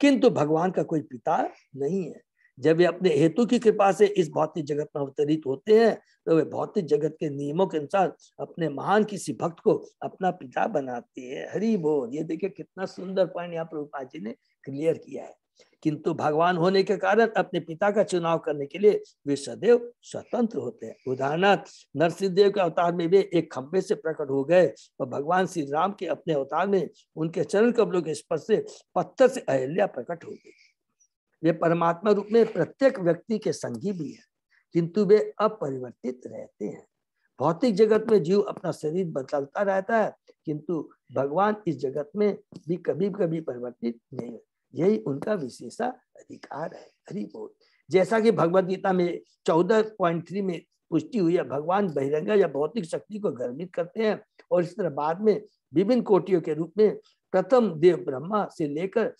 B: किंतु भगवान का कोई पिता नहीं है। जब वे अपने हेतु की कृपा से इस भौतिक जगत में अवतरित होते हैं तो वे भौतिक जगत के नियमों के अनुसार अपने महान किसी भक्त को अपना पिता बनाते हैं। हरि बोल। ये देखिए कितना सुंदर पॉइंट यहाँ प्रभुपाद जी ने क्लियर किया है। किंतु भगवान होने के कारण अपने पिता का चुनाव करने के लिए वे सदैव स्वतंत्र होते हैं। उदाहरणार्थ, नरसिंहदेव के अवतार में वे एक खंभे से प्रकट हो गए और भगवान श्री राम के अपने अवतार में उनके चरण कमलों के स्पर्श से पत्थर से अहिल्या प्रकट हो गई। वे परमात्मा रूप में प्रत्येक व्यक्ति के संगी भी है, किंतु वे अपरिवर्तित रहते हैं। भौतिक जगत में जीव अपना शरीर बदलता रहता है, किंतु भगवान इस जगत में भी कभी कभी परिवर्तित नहीं है। यही उनका विशेषा अधिकार है। हरि बोल। जैसा कि भगवद गीता में 14.3 में पुष्टि हुई है। भगवान बहिरंग या भौतिक शक्ति को गर्भित करते हैं और इस तरह बाद में विभिन्न कोटियों के रूप में प्रथम देव ब्रह्मा से लेकर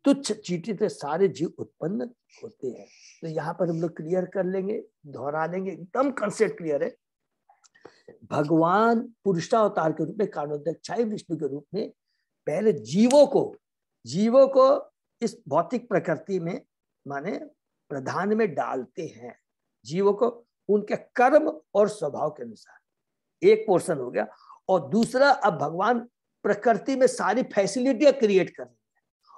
B: तुच्छ चीटी से सारे जीव उत्पन्न होते हैं। तो यहाँ पर हम लोग क्लियर कर लेंगे, दोहरा लेंगे, एकदम कंसेप्ट क्लियर है। भगवान पुरुषावतार के रूप में कारणोदय विष्णु के रूप में पहले जीवों को इस भौतिक प्रकृति में माने प्रधान में डालते हैं। जीवों को उनके कर्म और स्वभाव के अनुसार एक पोर्शन हो गया, और दूसरा अब भगवान प्रकृति में सारी फैसिलिटियां क्रिएट कर रहे हैं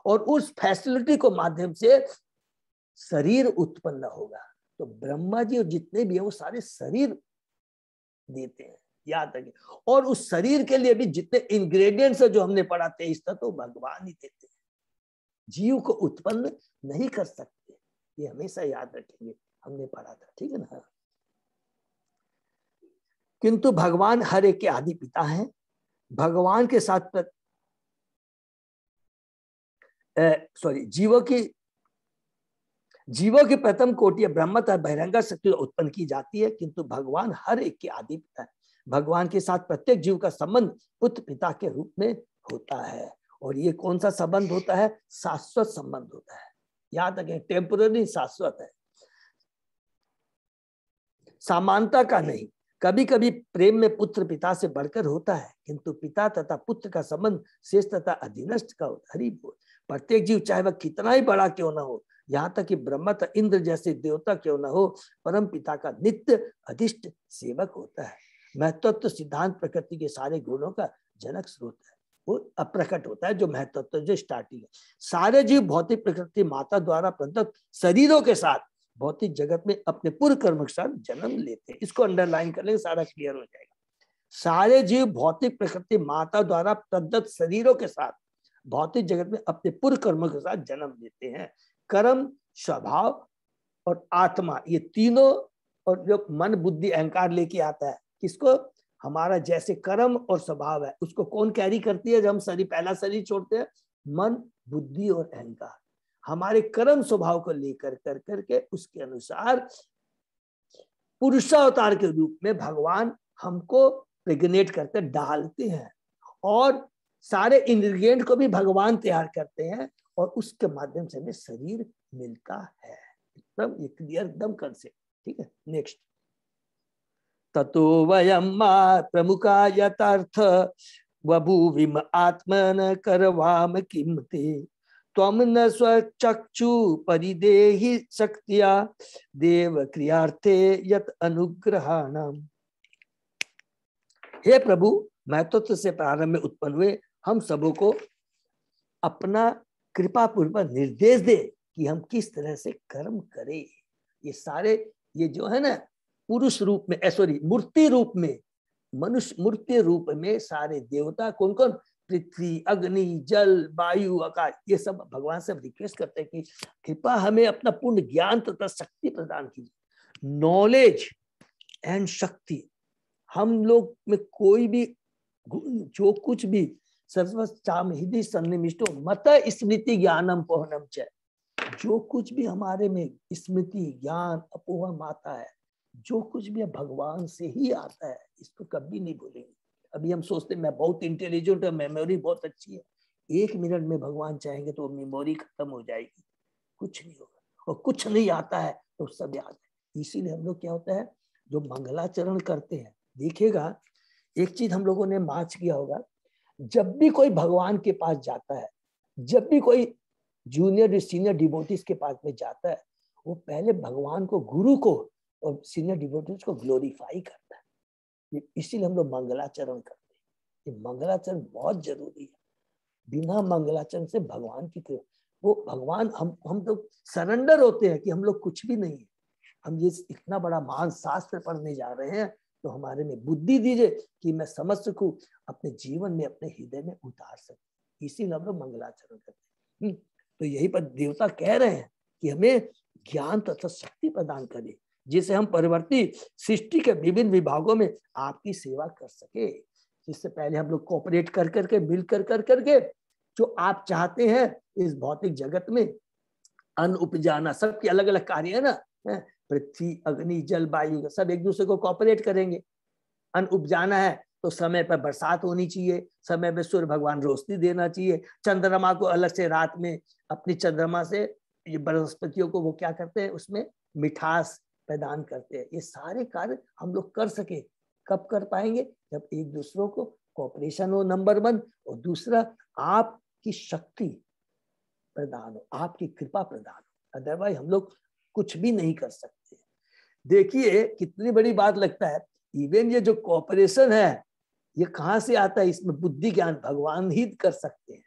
B: और उस फैसिलिटी को माध्यम से शरीर उत्पन्न होगा। तो ब्रह्मा जी और जितने भी है वो सारे शरीर देते हैं, याद रखिए। और उस शरीर के लिए भी जितने इंग्रेडिएंट्स है जो हमने पढ़ा थे इस तरह, तो भगवान ही देते हैं, जीव को उत्पन्न नहीं कर सकते। ये हमेशा याद रखेंगे, हमने पढ़ा था, ठीक है ना। किंतु भगवान हर एक के आदि पिता हैं। भगवान के साथ जीवों की प्रथम कोटि ब्रह्म तथा बहिरंगा शक्ति उत्पन्न की जाती है, किंतु भगवान हर एक के आदि पिता है। भगवान के साथ प्रत्येक जीव का संबंध पुत्र पिता के रूप में होता है। और ये कौन सा संबंध होता है? शाश्वत संबंध होता है, याद रखें, टेम्पररी शाश्वत है, समानता का नहीं। कभी कभी प्रेम में पुत्र पिता से बढ़कर होता है, किंतु पिता तथा पुत्र का संबंध शेष तथा अधीनस्थ का होता है। हरि बोल। प्रत्येक जीव चाहे वह कितना ही बड़ा क्यों न हो, यहाँ तक कि ब्रह्मा तथा इंद्र जैसे देवता क्यों न हो, परम पिता का नित्य अधिष्ट सेवक होता है। महत्त्व सिद्धांत प्रकृति के सारे गुणों का जनक स्रोत है, वो अप्रकट होता है जो महत्त्व जो स्टार्टिंग है। सारे जीव भौतिक प्रकृति माता द्वारा प्रदत्त शरीरों के साथ भौतिक जगत में अपने पूर्व कर्म के साथ जन्म लेते हैं। इसको अंडरलाइन कर लेंगे, सारा क्लियर हो जाएगा। सारे जीव भौतिक प्रकृति माता द्वारा प्रदत्त शरीरों के साथ भौतिक जगत में अपने पूर्व कर्मों के साथ जन्म लेते हैं। कर्म, स्वभाव और आत्मा, ये तीनों, और जो मन बुद्धि अहंकार लेके आता है, किसको? हमारा जैसे कर्म और स्वभाव है उसको कौन कैरी करती है? जब हम पहला शरीर छोड़ते हैं, मन बुद्धि और अहंकार हमारे कर्म स्वभाव को लेकर कर करके उसके अनुसार पुरुषावतार के रूप में भगवान हमको प्रेग्नेट करते डालते हैं, और सारे इंग्रेडिएंट को भी भगवान तैयार करते हैं, और उसके माध्यम से हमें शरीर मिलता है। एकदम ये क्लियर, एकदम कंसेप्ट, ठीक है। नेक्स्ट, ततो वयम प्रमुखा यथार्थ वभूविम आत्मन करवाम किमते त्वम न स्वचक्षु परिदेहि शक्तिया देव क्रियार्थे यत अनुग्रहाणाम। हे प्रभु, महत्व से प्रारंभ में उत्पन्न हुए हम सबों को अपना कृपा पूर्वक निर्देश दे कि हम किस तरह से कर्म करें। ये सारे, ये जो है ना पुरुष रूप में, मूर्ति रूप में, मनुष्य मूर्ति रूप में सारे देवता कौन कौन? पृथ्वी, अग्नि, जल, वायु, आकाश, ये सब भगवान से रिक्वेस्ट करते हैं कि कृपा हमें अपना पूर्ण ज्ञान तथा शक्ति प्रदान कीजिए। नॉलेज एंड शक्ति, हम लोग में कोई भी जो कुछ भी सर्वचामहिदि सन्निविष्टो मत स्मृति ज्ञानम पोहनम च, जो कुछ भी हमारे में स्मृति ज्ञान अपोहम आता है, जो कुछ भी भगवान से ही आता है, इसको कभी नहीं भूलेंगे। अभी हम सोचते हैं मैं बहुत इंटेलिजेंट है, मेमोरी बहुत अच्छी है, 1 मिनट में भगवान चाहेंगे तो मेमोरी खत्म हो जाएगी, कुछ नहीं होगा, और कुछ नहीं आता है तो सब याद है। इसीलिए हम लोग क्या होता है, जो मंगलाचरण करते हैं, देखिएगा एक चीज हम लोगों ने मार्च किया होगा, जब भी कोई भगवान के पास जाता है, जब भी कोई जूनियर सीनियर डिवोटीज के पास में जाता है, वो पहले भगवान को, गुरु को और सीनियर डिवोटीज को ग्लोरीफाई करता है। इसीलिए हम लोग मंगलाचरण करते हैं। ये मंगलाचरण बहुत जरूरी है। बिना मंगलाचरण से भगवान की वो भगवान, हम लोग सरेंडर होते हैं कि हम लोग कुछ भी नहीं है, हम ये इतना बड़ा महान शास्त्र पढ़ने जा रहे हैं, तो हमारे में बुद्धि दीजिए कि मैं समझ सकूं, अपने जीवन में, अपने हृदय में उतार सकूं। इसीलिए हम लोग मंगलाचरण करते हैं। तो यही पर देवता कह रहे हैं कि हमें ज्ञान तथा शक्ति प्रदान करे, जिससे हम परिवर्ती सृष्टि के विभिन्न विभागों में आपकी सेवा कर सके। जिससे पहले हम लोग कोऑपरेट कर करके, मिल कर करके जो आप चाहते हैं इस भौतिक जगत में, अन्न उपजाना, सबके अलग अलग कार्य है ना, पृथ्वी, अग्नि, जल, वायु सब एक दूसरे को कॉपरेट करेंगे। अन्न उपजाना है तो समय पर बरसात होनी चाहिए, समय में सूर्य भगवान रोशनी देना चाहिए। चंद्रमा को अलग से रात में अपनी चंद्रमा से ये वनस्पतियों को वो क्या करते हैं, उसमें मिठास प्रदान करते हैं। ये सारे कार्य हम लोग कर सके, कब कर पाएंगे, जब एक दूसरों को कॉपरेशन हो, नंबर 1, और दूसरा आपकी शक्ति प्रदान हो, आपकी कृपा प्रदान हो। अदरवाइज हम लोग कुछ भी नहीं कर सकते। देखिए कितनी बड़ी बात लगता है, इवन ये जो कॉपरेशन है ये कहाँ से आता है, इसमें बुद्धि ज्ञान भगवान ही कर सकते हैं।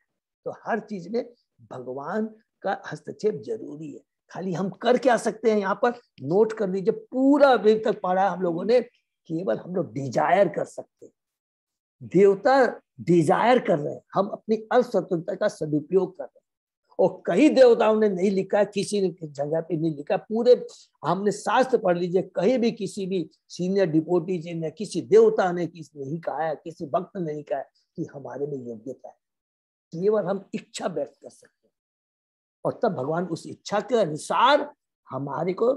B: तो हर चीज में भगवान का हस्तक्षेप जरूरी है। खाली हम कर क्या सकते हैं, यहाँ पर नोट कर लीजिए, पूरा वेद तक पढ़ा हम लोगों ने, केवल हम लोग डिजायर कर सकते हैं। देवता डिजायर कर रहे हैं, हम अपनी अस्वतंत्रता का सदुपयोग कर रहे हैं। और कई देवताओं ने नहीं लिखा, किसी जगह पे नहीं लिखा, पूरे हमने शास्त्र पढ़ लीजिए, कहीं भी किसी भी सीनियर डिपोटी जी ने, किसी देवता ने किसी नहीं कहा है, किसी भक्त ने नहीं कहा है कि हमारे में योग्यता है। केवल हम इच्छा व्यक्त कर सकते हैं और तब भगवान उस इच्छा के अनुसार हमारे को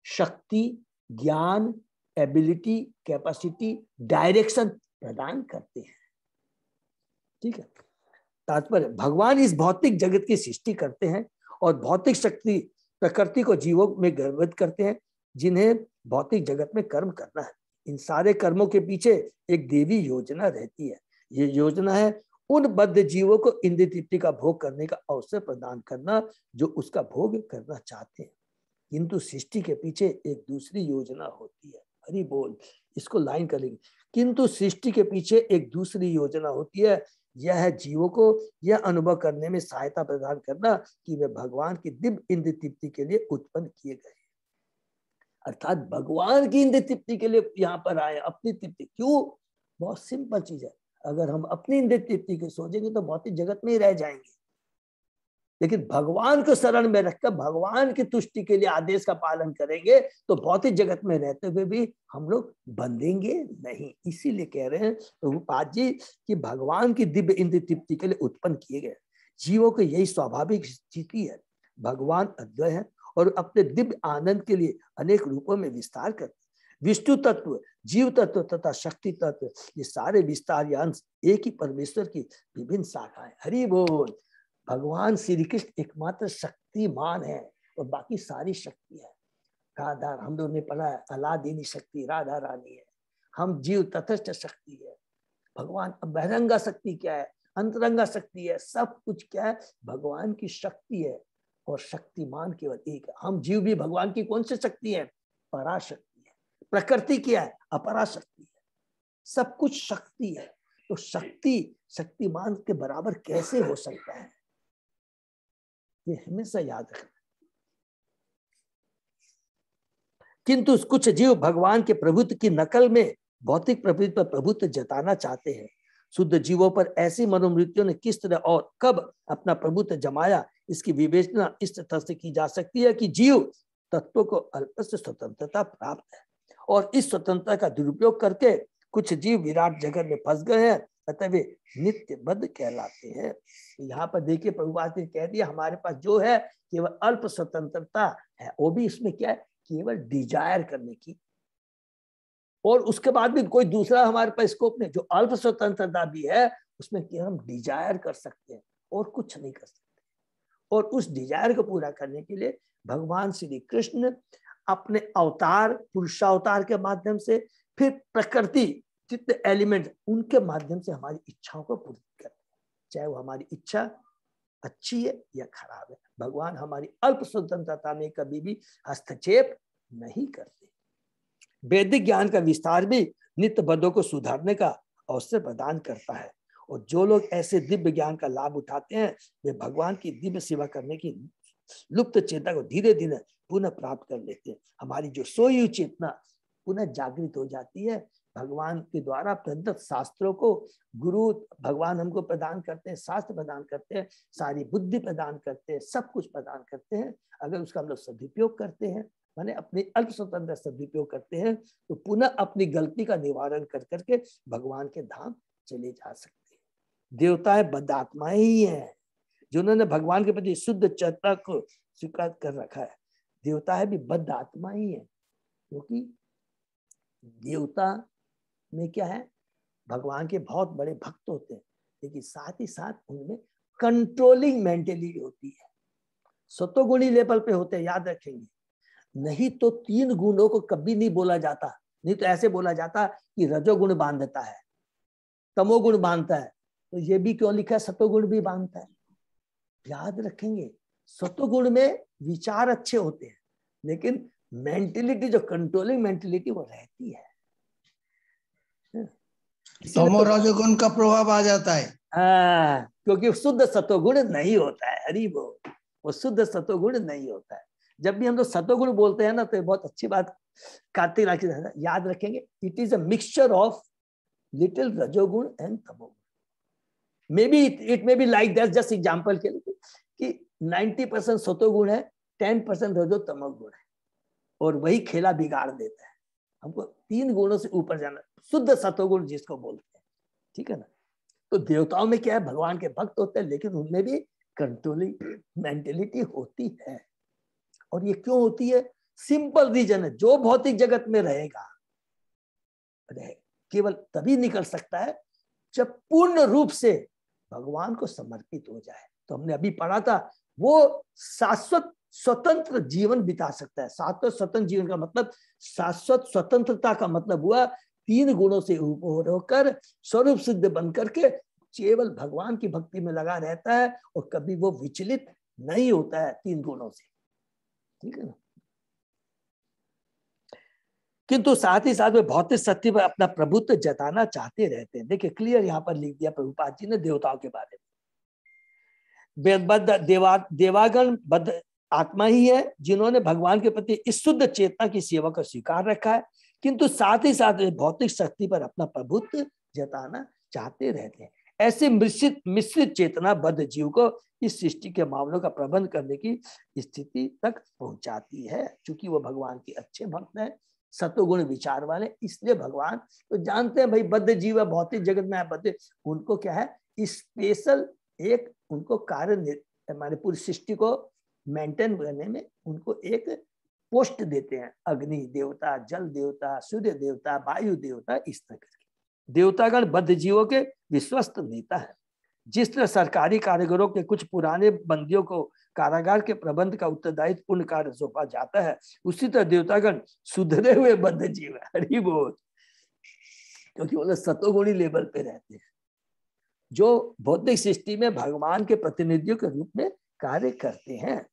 B: शक्ति, ज्ञान, एबिलिटी, कैपेसिटी, डायरेक्शन प्रदान करते हैं। ठीक है, तात्पर्य भगवान इस भौतिक जगत की सृष्टि करते हैं और भौतिक शक्ति प्रकृति को जीवों में गर्वित करते हैं, जिन्हें भौतिक जगत में कर्म करना है। इन सारे कर्मों के पीछे एक देवी योजना रहती है। ये योजना है उन बद्ध जीवों को इंद्रिय तृप्ति का भोग करने का अवसर प्रदान करना जो उसका भोग करना चाहते हैं। किंतु सृष्टि के पीछे एक दूसरी योजना होती है। हरि बोल, इसको लाइन करेंगे। किंतु सृष्टि के पीछे एक दूसरी योजना होती है, यह है जीवों को यह अनुभव करने में सहायता प्रदान करना कि वे भगवान की दिव्य इंद्रिय तृप्ति के लिए उत्पन्न किए गए। अर्थात भगवान की इंद्रिय तृप्ति के लिए यहाँ पर आए, अपनी तृप्ति। क्यों? बहुत सिंपल चीज है, अगर हम अपनी इंद्रिय तृप्ति को सोचेंगे तो भौतिक जगत में ही रह जाएंगे, लेकिन भगवान को शरण में रखकर भगवान की तुष्टि के लिए आदेश का पालन करेंगे तो भौतिक जगत में रहते हुए भी हम लोग बंधेंगे नहीं। इसीलिए कह रहे हैं प्रभुपाद जी कि भगवान की दिव्य इंद्रिय तृप्ति के लिए उत्पन्न किए गए जीवों को यही स्वाभाविक स्थिति है। भगवान अद्वय है और अपने दिव्य आनंद के लिए अनेक रूपों में विस्तार करते हैं। विष्णु तत्व, जीव तत्व तथा शक्ति तत्व, ये सारे विस्तार अंश एक ही परमेश्वर की विभिन्न शाखाएं। हरि बोल। भगवान श्री कृष्ण एकमात्र शक्तिमान है और बाकी सारी शक्ति है। राधा, हम लोगों ने पढ़ा है, अलादीनी शक्ति राधा रानी है। हम जीव तटस्थ शक्ति है। भगवान बहिरंगा शक्ति क्या है, अंतरंगा शक्ति है, सब कुछ क्या है, भगवान की शक्ति है। और शक्तिमान केवल एक है। हम जीव भी भगवान की कौन सी शक्ति है? पराशक्ति है। प्रकृति क्या है? अपराशक्ति है। सब कुछ शक्ति है। तो शक्ति शक्तिमान के बराबर कैसे हो सकता है, ये हमेशा याद रखना। किंतु कुछ जीव भगवान के प्रभुत्व की नकल में भौतिक प्रवृत्ति पर प्रभुत्व जताना चाहते हैं। शुद्ध जीवों पर ऐसी मनोवृत्तियों ने किस तरह और कब अपना प्रभुत्व जमाया, इसकी विवेचना इस तरह से की जा सकती है कि जीव तत्व को अल्प से स्वतंत्रता प्राप्त है और इस स्वतंत्रता का दुरुपयोग करके कुछ जीव विराट जगत में फंस गए हैं, अतः वे नित्य बद्ध कहलाते हैं। यहाँ पर देखिए प्रभुपाद ने कह दिया हमारे पास जो है केवल अल्प स्वतंत्रता है, वो भी इसमें क्या है, केवल डिजायर करने की। और उसके बाद भी कोई दूसरा हमारे पास स्कोप नहीं। जो अल्प स्वतंत्रता भी है उसमें केवल हम डिजायर कर सकते हैं और कुछ नहीं कर सकते। और उस डिजायर को पूरा करने के लिए भगवान श्री कृष्ण अपने अवतार, पुरुषावतार के माध्यम से, फिर प्रकृति जितने एलिमेंट, उनके माध्यम से हमारी इच्छाओं को पूरी करते हैं, चाहे वो हमारी इच्छा अच्छी है या खराब है। भगवान हमारी अल्प स्वतंत्रता में कभी भी हस्तक्षेप नहीं करते। वैदिक ज्ञान का विस्तार भी नित्य बद्धों को सुधारने का अवसर प्रदान करता है और जो लोग ऐसे दिव्य ज्ञान का लाभ उठाते हैं वे भगवान की दिव्य सेवा करने की लुप्त चेतना को धीरे धीरे पुनः प्राप्त कर लेते हैं। हमारी जो सोई हुई चेतना पुनः जागृत हो जाती है। भगवान के द्वारा प्रदत्त शास्त्रों को गुरु भगवान हमको प्रदान करते हैं, शास्त्र प्रदान करते हैं, सारी बुद्धि प्रदान करते हैं, सब कुछ प्रदान करते हैं। अगर उसका हम लोग सदुपयोग करते हैं, माने अपनी अल्प स्वतंत्र सदुपयोग करते हैं, तो पुनः अपनी गलती का निवारण कर करके भगवान के धाम चले जा सकते हैं। देवताएं बद्ध आत्माएं ही हैं जिन्होंने भगवान के प्रति शुद्ध चेतना को स्वीकार कर रखा है। देवता है भी बद्ध आत्मा ही है, क्योंकि देवता में क्या है, भगवान के बहुत बड़े भक्त होते हैं, लेकिन साथ ही साथ उनमें कंट्रोलिंग मेंटेलिटी होती है। सतोगुणी लेवल पे होते हैं, याद रखेंगे। नहीं तो 3 गुणों को कभी नहीं बोला जाता, नहीं तो ऐसे बोला जाता कि रजोगुण बांधता है, तमोगुण बांधता है, तो ये भी क्यों लिखा है सतोगुण भी बांधता है। याद रखेंगे, सतोगुण में विचार अच्छे होते हैं, लेकिन मेंटेलिटी, जो कंट्रोलिंग मेंटेलिटी, वो रहती है।
C: तमो रजोगुण का प्रभाव आ जाता है।
B: हाँ, क्योंकि शुद्ध सतोगुण नहीं होता है। हरि बोल, वो शुद्ध सतोगुण नहीं होता है। जब भी हम लोग सतोगुण बोलते हैं ना, तो बहुत अच्छी बात कार्तिक राखी याद रखेंगे, it is a mixture of little रजोगुण एंड तमोगुण। May be it may be like that, just example के लिए, कि 90% सतोगुण है, 10% रजो तमोगुण है, और वही खेला बिगाड़ देता है। हमको 3 गुणों से ऊपर जाना, शुद्ध सतोगुण जिसको बोलते हैं, ठीक है ना। तो देवताओं में क्या है, भगवान के भक्त होते हैं, लेकिन उनमें भी कंट्रोलिंग मेंटेलिटी होती है। और ये क्यों होती है? सिंपल रीजन है, जो भौतिक जगत में रहेगा केवल तभी निकल सकता है जब पूर्ण रूप से भगवान को समर्पित हो जाए। तो हमने अभी पढ़ा था, वो शाश्वत स्वतंत्र जीवन बिता सकता है। शाश्वत स्वतंत्र जीवन का मतलब, शाश्वत स्वतंत्रता का मतलब हुआ 3 गुणों से ऊपर होकर स्वरूप सिद्ध बन करके केवल भगवान की भक्ति में लगा रहता है, और कभी वो विचलित नहीं होता है 3 गुणों से, ठीक है ना। किंतु साथ ही साथ वे भौतिक सत्य पर अपना प्रभुत्व जताना चाहते रहते हैं। देखिए क्लियर यहाँ पर लिख दिया प्रभुपाद जी ने देवताओं के बारे में। देवागण बद्ध आत्मा ही है जिन्होंने भगवान के प्रति इस शुद्ध चेतना की सेवा को स्वीकार रखा है, किंतु साथ ही साथ वे भौतिक शक्ति पर अपना प्रभुत्व जताना चाहते रहते हैं। ऐसे मिश्रित चेतना बद्ध जीव को इस सृष्टि के मामलों का प्रबंध करने की स्थिति तक पहुंचाती है। चूंकि वो भगवान के अच्छे भक्त हैं, सतोगुण विचार वाले, इसलिए भगवान तो जानते हैं भाई बद्ध जीव है, भौतिक जगत में बद्ध, उनको क्या है, स्पेशल एक उनको कार्य, हमारे पूरी सृष्टि को मेंटेन करने में उनको एक पोस्ट देते हैं। अग्नि देवता, जल देवता, सूर्य देवता, वायु देवता, इस तरह के देवतागण बद्ध जीवों के विश्वस्त नेता है। जिस तरह सरकारी कारीगरों के कुछ पुराने बंदियों को कारागार के प्रबंध का उत्तरदायित्व पूर्ण कार्य सौंपा जाता है, उसी तरह देवतागण सुधरे हुए बद्ध जीव है। हरि बोल, क्योंकि वो सतोगुणी लेवल पे रहते हैं, जो भौतिक सृष्टि में भगवान के प्रतिनिधियों के रूप में कार्य करते हैं।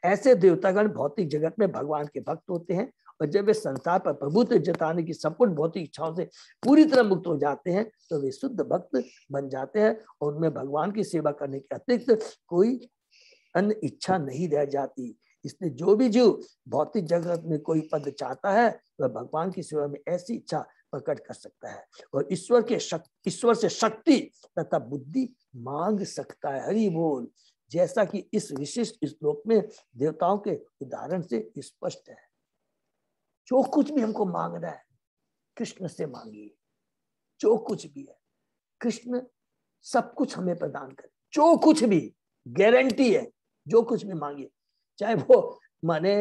B: ऐसे देवतागण भौतिक जगत में भगवान के भक्त होते हैं, और जब वे संसार पर प्रभुत्व जताने की संपूर्ण भौतिक इच्छाओं से पूरी तरह मुक्त हो जाते हैं, तो वे शुद्ध भक्त बन जाते हैं, और उनमें भगवान की सेवा करने के अतिरिक्त कोई अन्य इच्छा नहीं रह जाती। इसलिए जो भी जीव भौतिक जगत में कोई पद चाहता है, वह भगवान की सेवा में ऐसी इच्छा प्रकट कर सकता है, और ईश्वर से शक्ति तथा बुद्धि मांग सकता है। हरि बोल, जैसा कि इस विशिष्ट श्लोक में देवताओं के उदाहरण से स्पष्ट है। जो कुछ भी हमको मांगना है, कृष्ण से मांगिए। जो कुछ भी है, कृष्ण सब कुछ हमें प्रदान करे। जो कुछ भी, गारंटी है, जो कुछ भी मांगिए, चाहे वो माने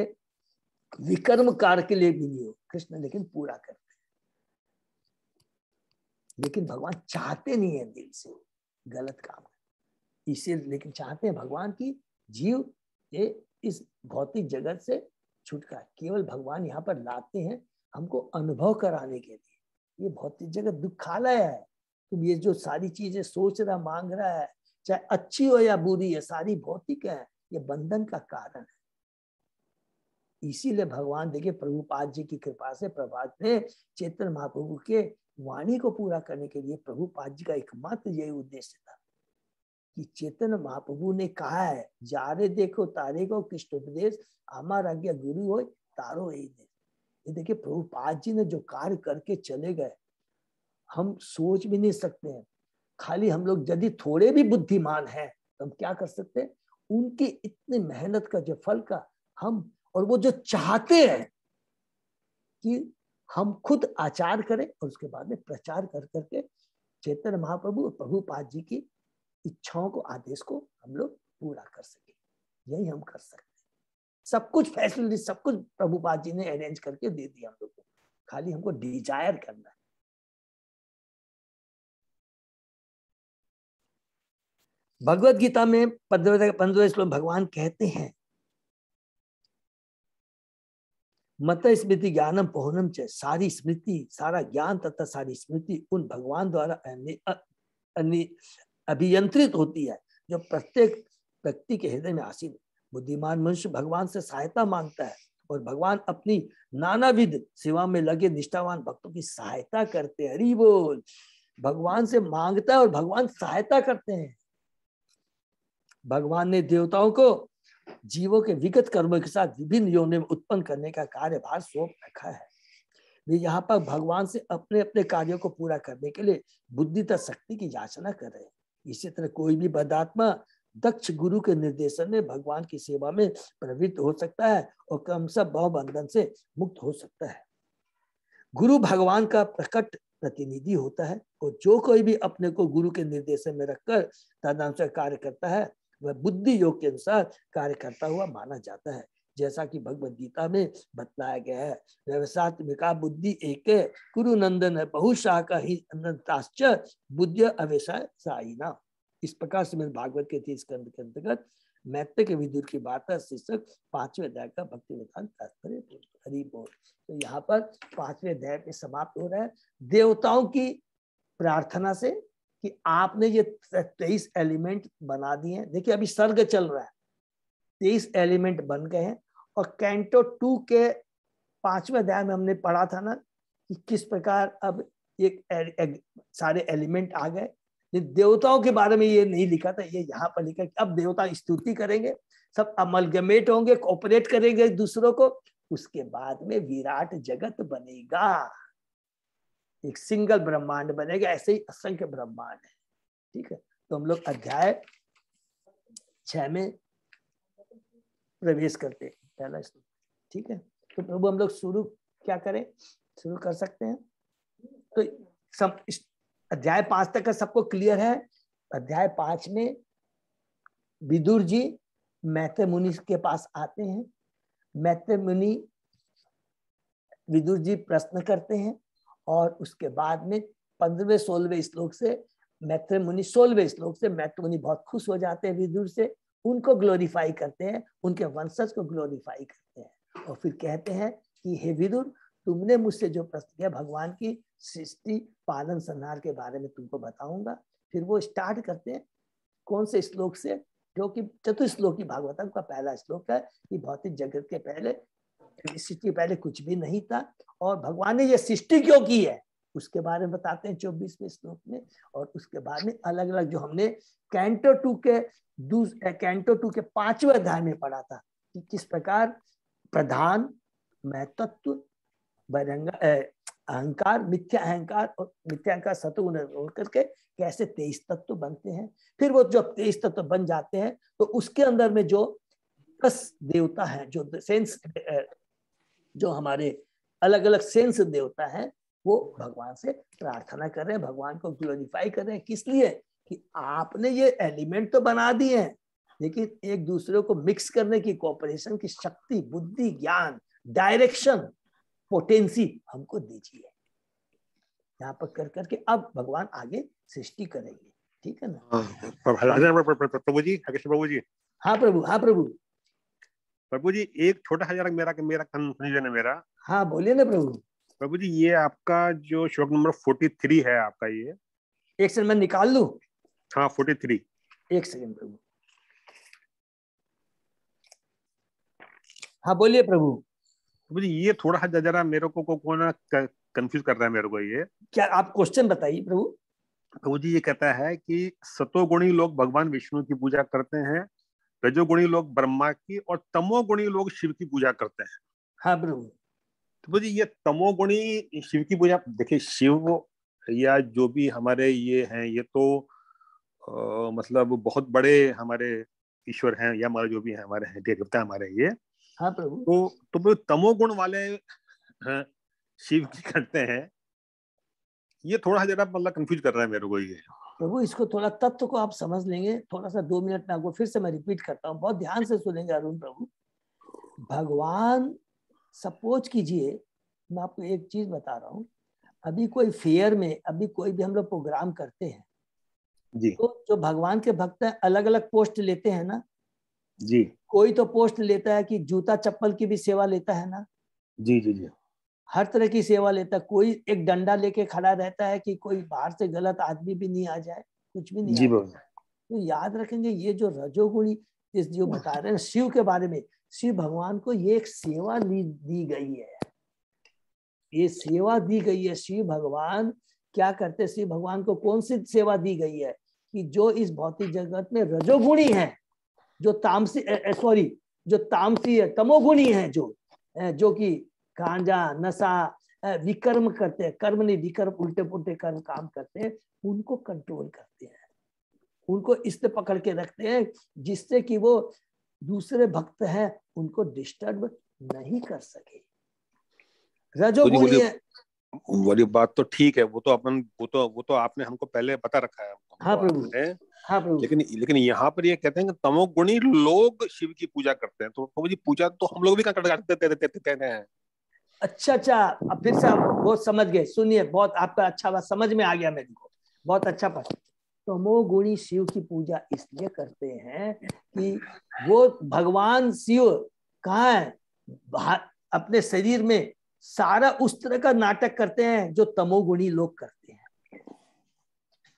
B: विकर्म कार्य के लिए भी नहीं हो, कृष्ण लेकिन पूरा करते हैं। लेकिन भगवान चाहते नहीं है दिल से, गलत काम है। इसे लेकिन चाहते हैं भगवान की जीव ये इस भौतिक जगत से छुटकारा, केवल भगवान यहाँ पर लाते हैं हमको अनुभव कराने के लिए। ये भौतिक जगत दुखालय है। तुम ये जो सारी चीजें सोच रहा, मांग रहा है, चाहे अच्छी हो या बुरी है, सारी भौतिक है, ये बंधन का कारण है। इसीलिए भगवान देखिए प्रभुपाद जी की कृपा से, प्रभात ने चैतन्य महाप्रभु के वाणी को पूरा करने के लिए प्रभुपाद जी का एकमात्र यही उद्देश्य था कि चैतन्य महाप्रभु ने कहा है, जारे देखो तारे को कृष्ण उपदेश, हमारा आज्ञा गुरु हो तारो यही देश। ये देखिए प्रभुपाद जी ने जो कार्य करके चले गए, हम सोच भी नहीं सकते हैं। खाली हम लोग यदि थोड़े भी बुद्धिमान हैं तो हम क्या कर सकते हैं, उनकी इतनी मेहनत का जो फल का हम, और वो जो चाहते हैं कि हम खुद आचार करें और उसके बाद में प्रचार कर करके चैतन्य महाप्रभु और प्रभुपाद जी की इच्छाओं को, आदेश को हम लोग पूरा कर सके, यही हम कर सकते हैं। सब कुछ फैसिलिटी, सब कुछ प्रभुपाद जी ने अरेंज करके दे दिया हम लोग को, खाली हमको डिजायर करना है। भगवत गीता में 15 श्लोक भगवान कहते हैं, मत स्मृति ज्ञानम पोहनम च, सारी स्मृति, सारा ज्ञान तथा सारी स्मृति उन भगवान द्वारा अभियंत्रित होती है जो प्रत्येक व्यक्ति के हृदय में आसीन। बुद्धिमान मनुष्य भगवान से सहायता मांगता है और भगवान अपनी नानाविध सेवा में लगे निष्ठावान भक्तों की सहायता करते हैं। हरि बोल। भगवान से मांगता है और भगवान सहायता करते हैं। भगवान ने देवताओं को जीवों के विगत कर्मों के साथ विभिन्न योनि में उत्पन्न करने का कार्यभार सौंप रखा है। वे यहाँ पर भगवान से अपने अपने कार्यों को पूरा करने के लिए बुद्धि तथा शक्ति की याचना कर रहे हैं। इसी तरह कोई भी बदात्मा दक्ष गुरु के निर्देशन में भगवान की सेवा में प्रवृत्त हो सकता है और क्रमशः भव बंधन से मुक्त हो सकता है। गुरु भगवान का प्रकट प्रतिनिधि होता है और जो कोई भी अपने को गुरु के निर्देशन में रखकर तदनुसार कार्य करता है वह बुद्धि योग के अनुसार कार्य करता हुआ माना जाता है। जैसा कि भगवद गीता में बतलाया गया है, व्यवसात्मिका बुद्धि एक कुरु नंदन बहुशाखा ही अनंताश्च बुद्धि अवेशा साइना। इस प्रकार से मेरे भागवत के 30 स्कंद के अंतर्गत मैत्रेय के विदुर की बात है, शीर्षक 5वें अध्याय का भक्ति वेदांत तात्पर्य। हरि बोल। तो यहाँ पर 5वें अध्याय में समाप्त हो रहा है देवताओं की प्रार्थना से कि आपने ये 23 एलिमेंट बना दिए हैं। देखिए अभी सर्ग चल रहा है, 23 एलिमेंट बन गए हैं और कैंटो 2 के 5वें अध्याय में हमने पढ़ा था ना कि किस प्रकार अब ये सारे एलिमेंट आ गए। देवताओं के बारे में ये नहीं लिखा था, ये यहाँ पर लिखा कि अब देवता स्तुति करेंगे, सब अमलगमेट होंगे, कोऑपरेट करेंगे दूसरों को, उसके बाद में विराट जगत बनेगा, एक सिंगल ब्रह्मांड बनेगा। ऐसे ही असंख्य ब्रह्मांड है। ठीक है, तो हम लोग अध्याय 6 में प्रवेश करते हैं, पहला श्लोक। ठीक है, तो प्रभु हम लोग शुरू क्या करें, शुरू कर सकते हैं। तो सब अध्याय 5 तक का सबको क्लियर है। अध्याय 5 में विदुर जी मैत्रेय मुनि के पास आते हैं। मैत्रेय मुनि विदुर जी प्रश्न करते हैं और उसके बाद में 15वें 16वें श्लोक से मैत्रेय मुनि 16वें श्लोक से मैत्रेय मुनि बहुत खुश हो जाते हैं विदुर से, उनको ग्लोरीफाई करते हैं, उनके वंशज को ग्लोरीफाई करते हैं और फिर कहते हैं कि हे विदुर, तुमने मुझसे जो प्रश्न किया भगवान की सृष्टि पालन संहार के बारे में तुमको बताऊंगा। फिर वो स्टार्ट करते हैं कौन से श्लोक से, जो कि चतुश्लोकी भागवतम का पहला श्लोक है कि भौतिक जगत के पहले, सृष्टि पहले कुछ भी नहीं था और भगवान ने ये सृष्टि क्यों की है उसके बारे में बताते हैं 24वें श्लोक में। और उसके बाद में अलग अलग जो हमने कैंटो 2 के 5वें अध्याय में पढ़ा था कि किस प्रकार प्रधान, महतत्व, अहंकार, मिथ्या अहंकार और मिथ्या अहंकार सतगुण होकर के कैसे 23 तत्व बनते हैं। फिर वो जब 23 तत्व बन जाते हैं तो उसके अंदर में जो 10 देवता है, जो सेंस, जो हमारे अलग अलग सेंस देवता है, वो भगवान से प्रार्थना कर रहे हैं, भगवान को ग्लोरीफाई कर रहे हैं। किस लिए कि आपने ये एलिमेंट तो बना दिए हैं, लेकिन एक दूसरे को मिक्स करने की, कोऑपरेशन की शक्ति, बुद्धि, ज्ञान, डायरेक्शन, पोटेंसी हमको दीजिए। यहाँ पर कर करके अब भगवान आगे सृष्टि करेंगे। ठीक है ना
D: प्रभु जी, प्रभु जी।
B: हाँ प्रभु, हाँ प्रभु।
D: प्रभु जी एक छोटा सा मेरा कंफ्यूजन है मेरा।
B: हाँ बोलिए ना प्रभु।
D: प्रभु जी ये आपका जो श्लोक नंबर 43 है आपका, ये
B: एक सेकंड मैं निकाल लूं।
D: हाँ 43,
B: एक सेकंड प्रभु। हाँ बोलिए प्रभु।
D: प्रभु जी ये थोड़ा सा जरा मेरे को ना कंफ्यूज कर रहा है मेरे को। ये
B: क्या आप क्वेश्चन बताइए प्रभु।
D: प्रभु जी ये कहता है कि सतोगुणी लोग भगवान विष्णु की पूजा करते हैं, रजोगुणी लोग ब्रह्मा की और तमोगुणी लोग शिव की पूजा करते हैं।
B: हाँ प्रभु।
D: तो जी ये तमोगुणी शिव की पूजा, देखिए शिव या जो भी हमारे ये हैं, ये तो मतलब बहुत बड़े हमारे ईश्वर हैं, या हमारे जो भी हैं हमारे हैं देवता हमारे ये।
B: हाँ प्रभु।
D: तो तमोगुण वाले शिव की करते हैं, ये थोड़ा जरा मतलब कंफ्यूज कर रहा है मेरे को ये।
B: प्रभु इसको थोड़ा तत्व को आप समझ लेंगे, थोड़ा सा 2 मिनट में आपको फिर से मैं रिपीट करता हूँ, बहुत ध्यान से सुनेंगे अरुण प्रभु। भगवान, सपोज कीजिए, मैं आपको एक चीज बता रहा हूँ, अभी कोई फेयर में, अभी कोई भी हम लोग प्रोग्राम करते हैं
D: जी
B: तो जो भगवान के भक्त हैं अलग अलग पोस्ट लेते हैं ना।
D: जी
B: कोई तो पोस्ट लेता है कि जूता चप्पल की भी सेवा लेता है ना,
D: जी जी जी
B: हर तरह की सेवा लेता है। कोई एक डंडा लेके खड़ा रहता है कि कोई बाहर से गलत आदमी भी नहीं आ जाए, कुछ भी नहीं
D: जी
B: आ
D: बाबा।
B: जाए। तो याद रखेंगे ये जो रजोगुणी जो बता रहे हैं शिव के बारे में, शिव भगवान को ये एक सेवा दी गई है, ये सेवा दी गई है। शिव भगवान क्या करते, शिव भगवान को कौन सी सेवा दी गई है कि जो इस भौतिक जगत में रजोगुणी है, जो तामसी सॉरी जो तामसी है, तमोगुणी है, जो कि गांजा नशा विकर्म करते हैं, कर्म नहीं विकर्म, उल्टे पुल्टे कर्म काम करते हैं, उनको कंट्रोल करते हैं, उनको इससे पकड़ के रखते हैं जिससे कि वो दूसरे भक्त हैं उनको डिस्टर्ब नहीं कर सके। रजोगुणी है।
D: वाली बात तो ठीक है, वो तो आपने हमको पहले बता रखा है।
B: हाँ प्रभु, हाँ प्रभु।
D: लेकिन यहाँ पर ये कहते हैं कि तमोगुणी लोग शिव की पूजा करते हैं, तो प्रभु जी पूजा तो हम लोग भी करते हैं।
B: अच्छा, अब फिर से आप बहुत समझ गए, सुनिए, बहुत आपका अच्छा बात समझ में आ गया मेरे को, बहुत अच्छा प्रश्न। तमोगुणी शिव की पूजा इसलिए करते हैं कि वो भगवान शिव कहाँ है, अपने शरीर में सारा उस तरह का नाटक करते हैं जो तमोगुणी लोग करते हैं,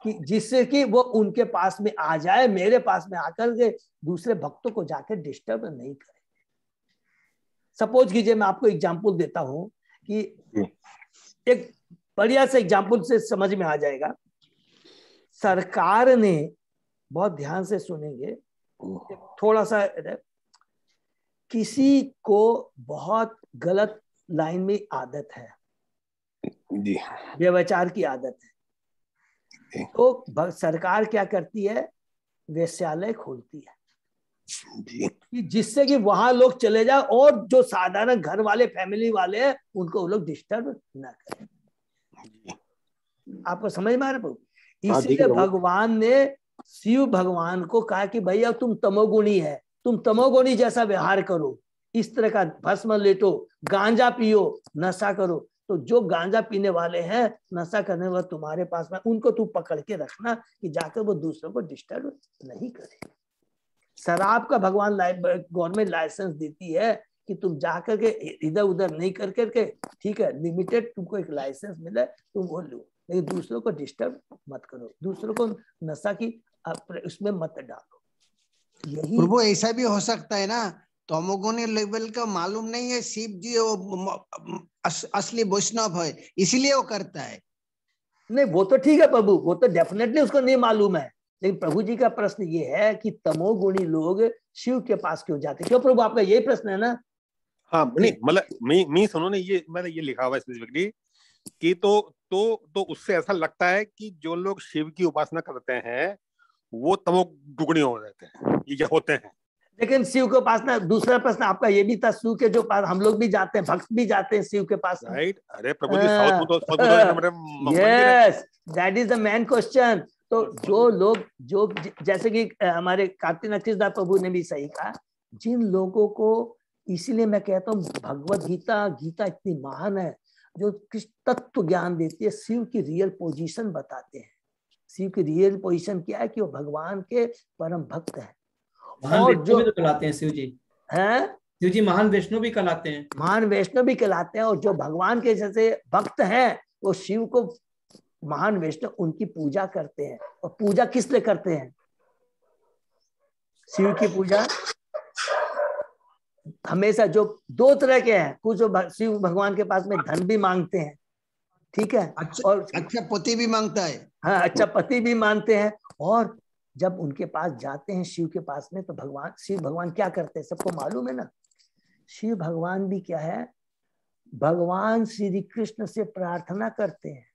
B: कि जिससे कि वो उनके पास में आ जाए, मेरे पास में आकर के दूसरे भक्तों को जाकर डिस्टर्ब नहीं करे। सपोज कीजिए, मैं आपको एग्जांपल देता हूं कि एक बढ़िया से एग्जांपल से समझ में आ जाएगा। सरकार ने, बहुत ध्यान से सुनेंगे, थोड़ा सा, किसी को बहुत गलत लाइन में आदत है
D: जी,
B: व्यभिचार की आदत है, तो सरकार क्या करती है, वेश्यालय खोलती है कि जिससे कि वहां लोग चले जाए और जो साधारण घर वाले फैमिली वाले हैं उनको वो लोग डिस्टर्ब ना करें। आपको समझ में आ रहा है? इसलिए भगवान ने शिव भगवान को कहा कि भैया तुम तमोगुणी है, तुम तमोगुणी जैसा व्यवहार करो, इस तरह का भस्म लेटो, गांजा पियो, नशा करो। तो जो गांजा पीने वाले हैं, नशा करने वाले तुम्हारे पास में, उनको तू पकड़ के रखना कि जाकर वो दूसरों को डिस्टर्ब नहीं करे। शराब का भगवान गवर्नमेंट लाइसेंस देती है कि तुम जाकर के इधर उधर नहीं कर करके, ठीक है, लिमिटेड तुमको एक लाइसेंस मिले, तुम वो लो, लेकिन दूसरों को डिस्टर्ब मत करो, दूसरों को नशा की उसमें मत डालो। यही
C: प्रभु ऐसा भी हो सकता है ना, तमोगुणी लेवल का मालूम नहीं है शिव जी वो असली वैष्णव है इसलिए वो करता है।
B: नहीं, वो तो ठीक है प्रभु, वो तो डेफिनेटली उसको नहीं मालूम है, लेकिन प्रभु जी का प्रश्न ये है कि तमोगुणी लोग शिव के पास क्यों जाते? क्यों प्रभु, आपका यही प्रश्न है ना?
D: हाँ, नहीं मतलब मैं सुनो ने ये मैंने ये लिखा हुआ है स्पेसिफिकली कि तो उससे ऐसा लगता है कि जो लोग शिव की उपासना करते हैं वो तमोगुणी हो जाते हैं, ये होते हैं।
B: लेकिन शिव के पास ना, दूसरा प्रश्न आपका ये भी था, शिव के जो पास हम लोग भी जाते हैं, भक्त भी जाते हैं शिव के पास,
D: राइट? अरे प्रभु जी, साउथ में तो
B: yes, that is the main question. तो जो लोग, जो जैसे कि हमारे कार्तिक नक्षत्रदास प्रभु ने भी सही कहा, जिन लोगों को, इसीलिए मैं कहता हूँ भगवत गीता इतनी महान है, जो कृष्ण तत्व ज्ञान देती है, शिव की रियल पोजीशन बताते हैं। शिव की रियल पोजीशन क्या है कि वो भगवान के परम भक्त है,
E: और जो भी तो कहलाते हैं शिव जी
B: हैं,
E: शिव जी महान वैष्णव भी कहलाते हैं,
B: महान वैष्णव भी कहलाते हैं। और जो भगवान के जैसे भक्त हैं वो शिव को महान वैष्णव उनकी पूजा करते हैं। और पूजा किस लिए करते हैं? शिव की पूजा हमेशा, जो दो तरह के हैं, कुछ शिव भगवान के पास में धन भी मांगते हैं, ठीक है, और
C: अच्छा पति भी मांगता है,
B: हाँ, अच्छा पति भी मानते हैं। और जब उनके पास जाते हैं शिव के पास में, तो शिव भगवान क्या करते हैं, सबको मालूम है ना। शिव भगवान भी क्या है, भगवान श्री कृष्ण से प्रार्थना करते हैं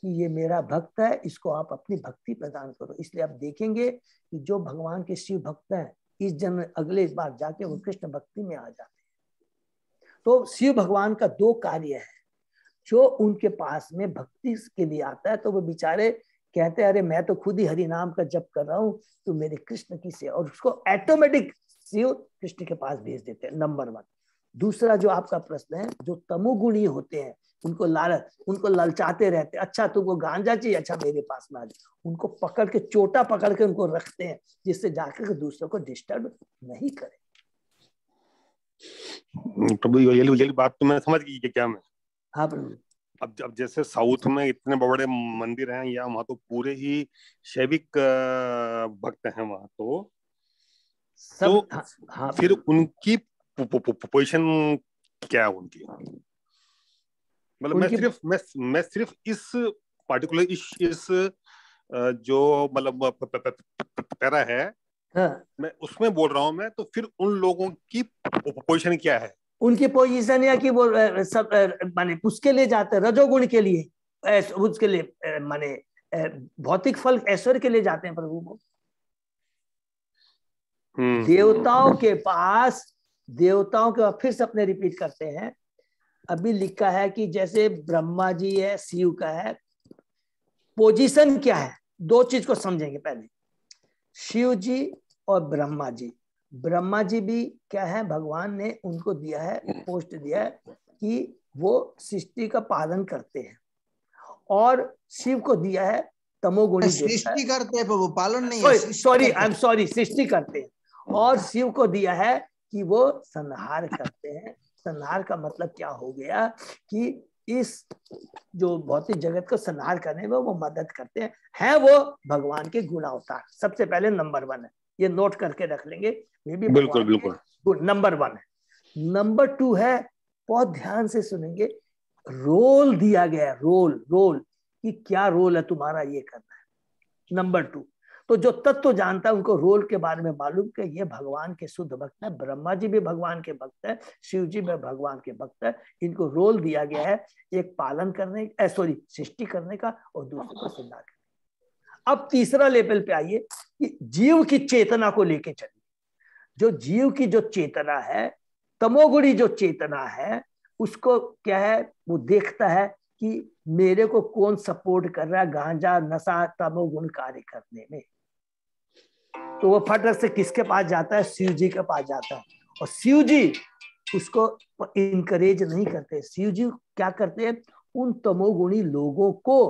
B: कि ये मेरा भक्त है, इसको आप अपनी भक्ति प्रदान करो। इसलिए आप देखेंगे कि जो भगवान के शिव भक्त हैं, इस जन्म अगले बार जाके वो कृष्ण भक्ति में आ जाते हैं। तो शिव भगवान का दो कार्य है, जो उनके पास में भक्ति के लिए आता है तो वो बेचारे कहते हैं, अरे मैं तो खुद ही हरि नाम का जप कर रहा हूँ, तो मेरे कृष्ण की सेवा, और उसको ऑटोमेटिक शिव कृष्ण के पास भेज देते हैं, नंबर 1। दूसरा जो आपका प्रश्न है, जो तमोगुणी होते हैं उनको लालच, उनको ललचाते रहते हैं, अच्छा तुमको गांजा चाहिए, अच्छा मेरे पास में आ जाओ, उनको पकड़ के चोटा पकड़ के उनको रखते हैं, जिससे जाकर के दूसरों को डिस्टर्ब नहीं करे।
D: प्रभु ये बात तो मैं समझ गई कि क्या मैं।
B: हाँ प्रभु। अब
D: जैसे साउथ में इतने बड़े मंदिर हैं, या वहां तो पूरे ही शैविक भक्त हैं वहां तो सब। तो हाँ, फिर उनकी पोजीशन क्या है उनकी? मतलब मैं सिर्फ इस पार्टिकुलर इस जो मतलब पैरा है, हाँ, मैं उसमें बोल रहा हूँ मैं। तो फिर उन लोगों की पोजीशन क्या है? उनकी पोजीशन या कि वो सब माने उसके लिए जाते हैं, रजोगुण के लिए, उसके लिए माने भौतिक फल ऐश्वर्य के लिए जाते हैं प्रभु को। देवताओं के पास, देवताओं के फिर से अपने रिपीट करते हैं, अभी लिखा है कि जैसे ब्रह्मा जी है, शिव का है, पोजीशन क्या है? 2 चीज को समझेंगे पहले। शिव जी और ब्रह्मा जी, ब्रह्मा जी भी क्या है, भगवान ने उनको दिया है, पोस्ट दिया है कि वो सृष्टि का पालन करते हैं, और शिव को दिया है तमोगुणी,
C: सृष्टि करते हैं वो पालन नहीं
B: है, सॉरी आई एम सॉरी, सृष्टि करते हैं, और शिव को दिया है कि वो संहार करते हैं। संहार का मतलब क्या हो गया कि इस जो भौतिक जगत को संहार करने में वो मदद करते हैं, है वो भगवान के गुण अवतार। सबसे पहले नंबर 1 है, ये नोट करके रख लेंगे, ये भी बिल्कुल बिल्कुल नंबर 1 है। नंबर 2 है, बहुत ध्यान से सुनेंगे, रोल दिया गया, रोल कि क्या रोल है तुम्हारा, ये करना है। नंबर 2, तो जो तत्व जानता है उनको रोल के बारे में मालूम कि ये भगवान के शुद्ध भक्त है, ब्रह्मा जी भी भगवान के भक्त है, शिव जी भी भगवान के भक्त है, इनको रोल दिया गया है, एक पालन करने, सृष्टि करने का, और दूसरे को संहार करने का। अब तीसरा लेवल पे आइए कि जीव की चेतना को लेके चलिए। जो जीव की जो चेतना है, तमोगुणी जो चेतना है, उसको क्या है, वो देखता है कि मेरे को कौन सपोर्ट कर रहा है गांजा नशा तमोगुण कार्य करने में, तो वो फटक से किसके पास जाता है? शिव जी के पास जाता है, और शिव जी उसको इनकरेज नहीं करते। शिव जी क्या करते हैं, उन तमोगुणी लोगों को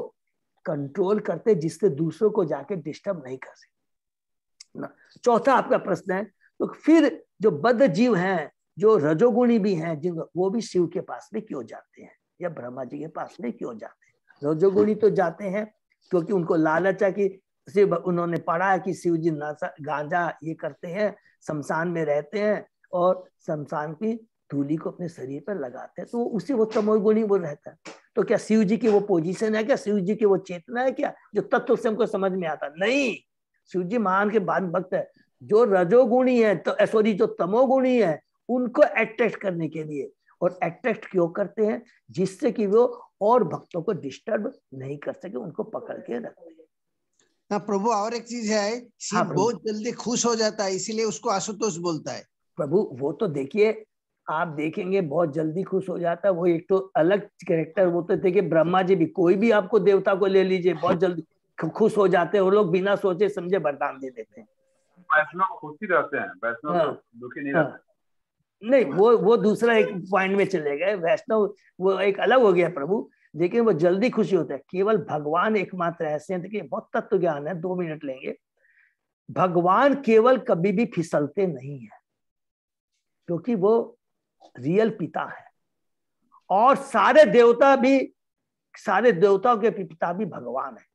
B: कंट्रोल करते, जिससे दूसरों को जाके डिस्टर्ब नहीं कर सकते। चौथा आपका प्रश्न है, तो फिर जो बद्ध जीव हैं, जो रजोगुणी भी हैं, जिन वो भी शिव के पास में क्यों जाते हैं, या ब्रह्मा जी के पास में क्यों जाते हैं? रजोगुणी तो जाते हैं क्योंकि उनको लालच है कि शिव, उन्होंने पढ़ा है कि शिव जी गांजा ये करते हैं, शमशान में रहते हैं, और शमशान की धूली को अपने शरीर पर लगाते हैं, तो उसी वो तमोगुणी वो रहता है। तो क्या शिव जी की वो पोजीशन है क्या? शिव जी की वो चेतना है क्या, जो तत्व से हमको समझ में आता? नहीं, शिव जी महान के बाद भक्त है। जो रजोगुणी है, तो जो तमोगुणी है, उनको अट्रैक्ट करने के लिए, और अट्रैक्ट क्यों करते हैं? जिससे कि वो और भक्तों को डिस्टर्ब नहीं कर सके, उनको पकड़ के रखते हैं।
C: हाँ प्रभु, और एक चीज है, शिव बहुत जल्दी खुश हो जाता है, इसीलिए उसको आशुतोष बोलता है।
B: प्रभु वो तो देखिए, आप देखेंगे बहुत जल्दी खुश हो जाता है, वो एक तो अलग कैरेक्टर। वो तो देखिए ब्रह्मा जी भी, कोई भी आपको देवता को ले लीजिए, बहुत जल्दी खुश हो जाते हैं वो लोग, बिना सोचे समझे वरदान दे देते हैं।
A: वैष्णव खुश ही रहते हैं, वैष्णव दुखी नहीं रहते।
B: नहीं, वो दूसरा एक पॉइंट में चले गए, वैष्णव वो एक अलग हो गया प्रभु, लेकिन वो जल्दी खुशी होता है। केवल भगवान एकमात्र ऐसे हैं, देखिए बहुत तत्व ज्ञान है, 2 मिनट लेंगे। भगवान केवल कभी भी फिसलते नहीं है, क्योंकि वो रियल पिता है, और सारे देवता भी, सारे देवताओं के पिता भी भगवान है,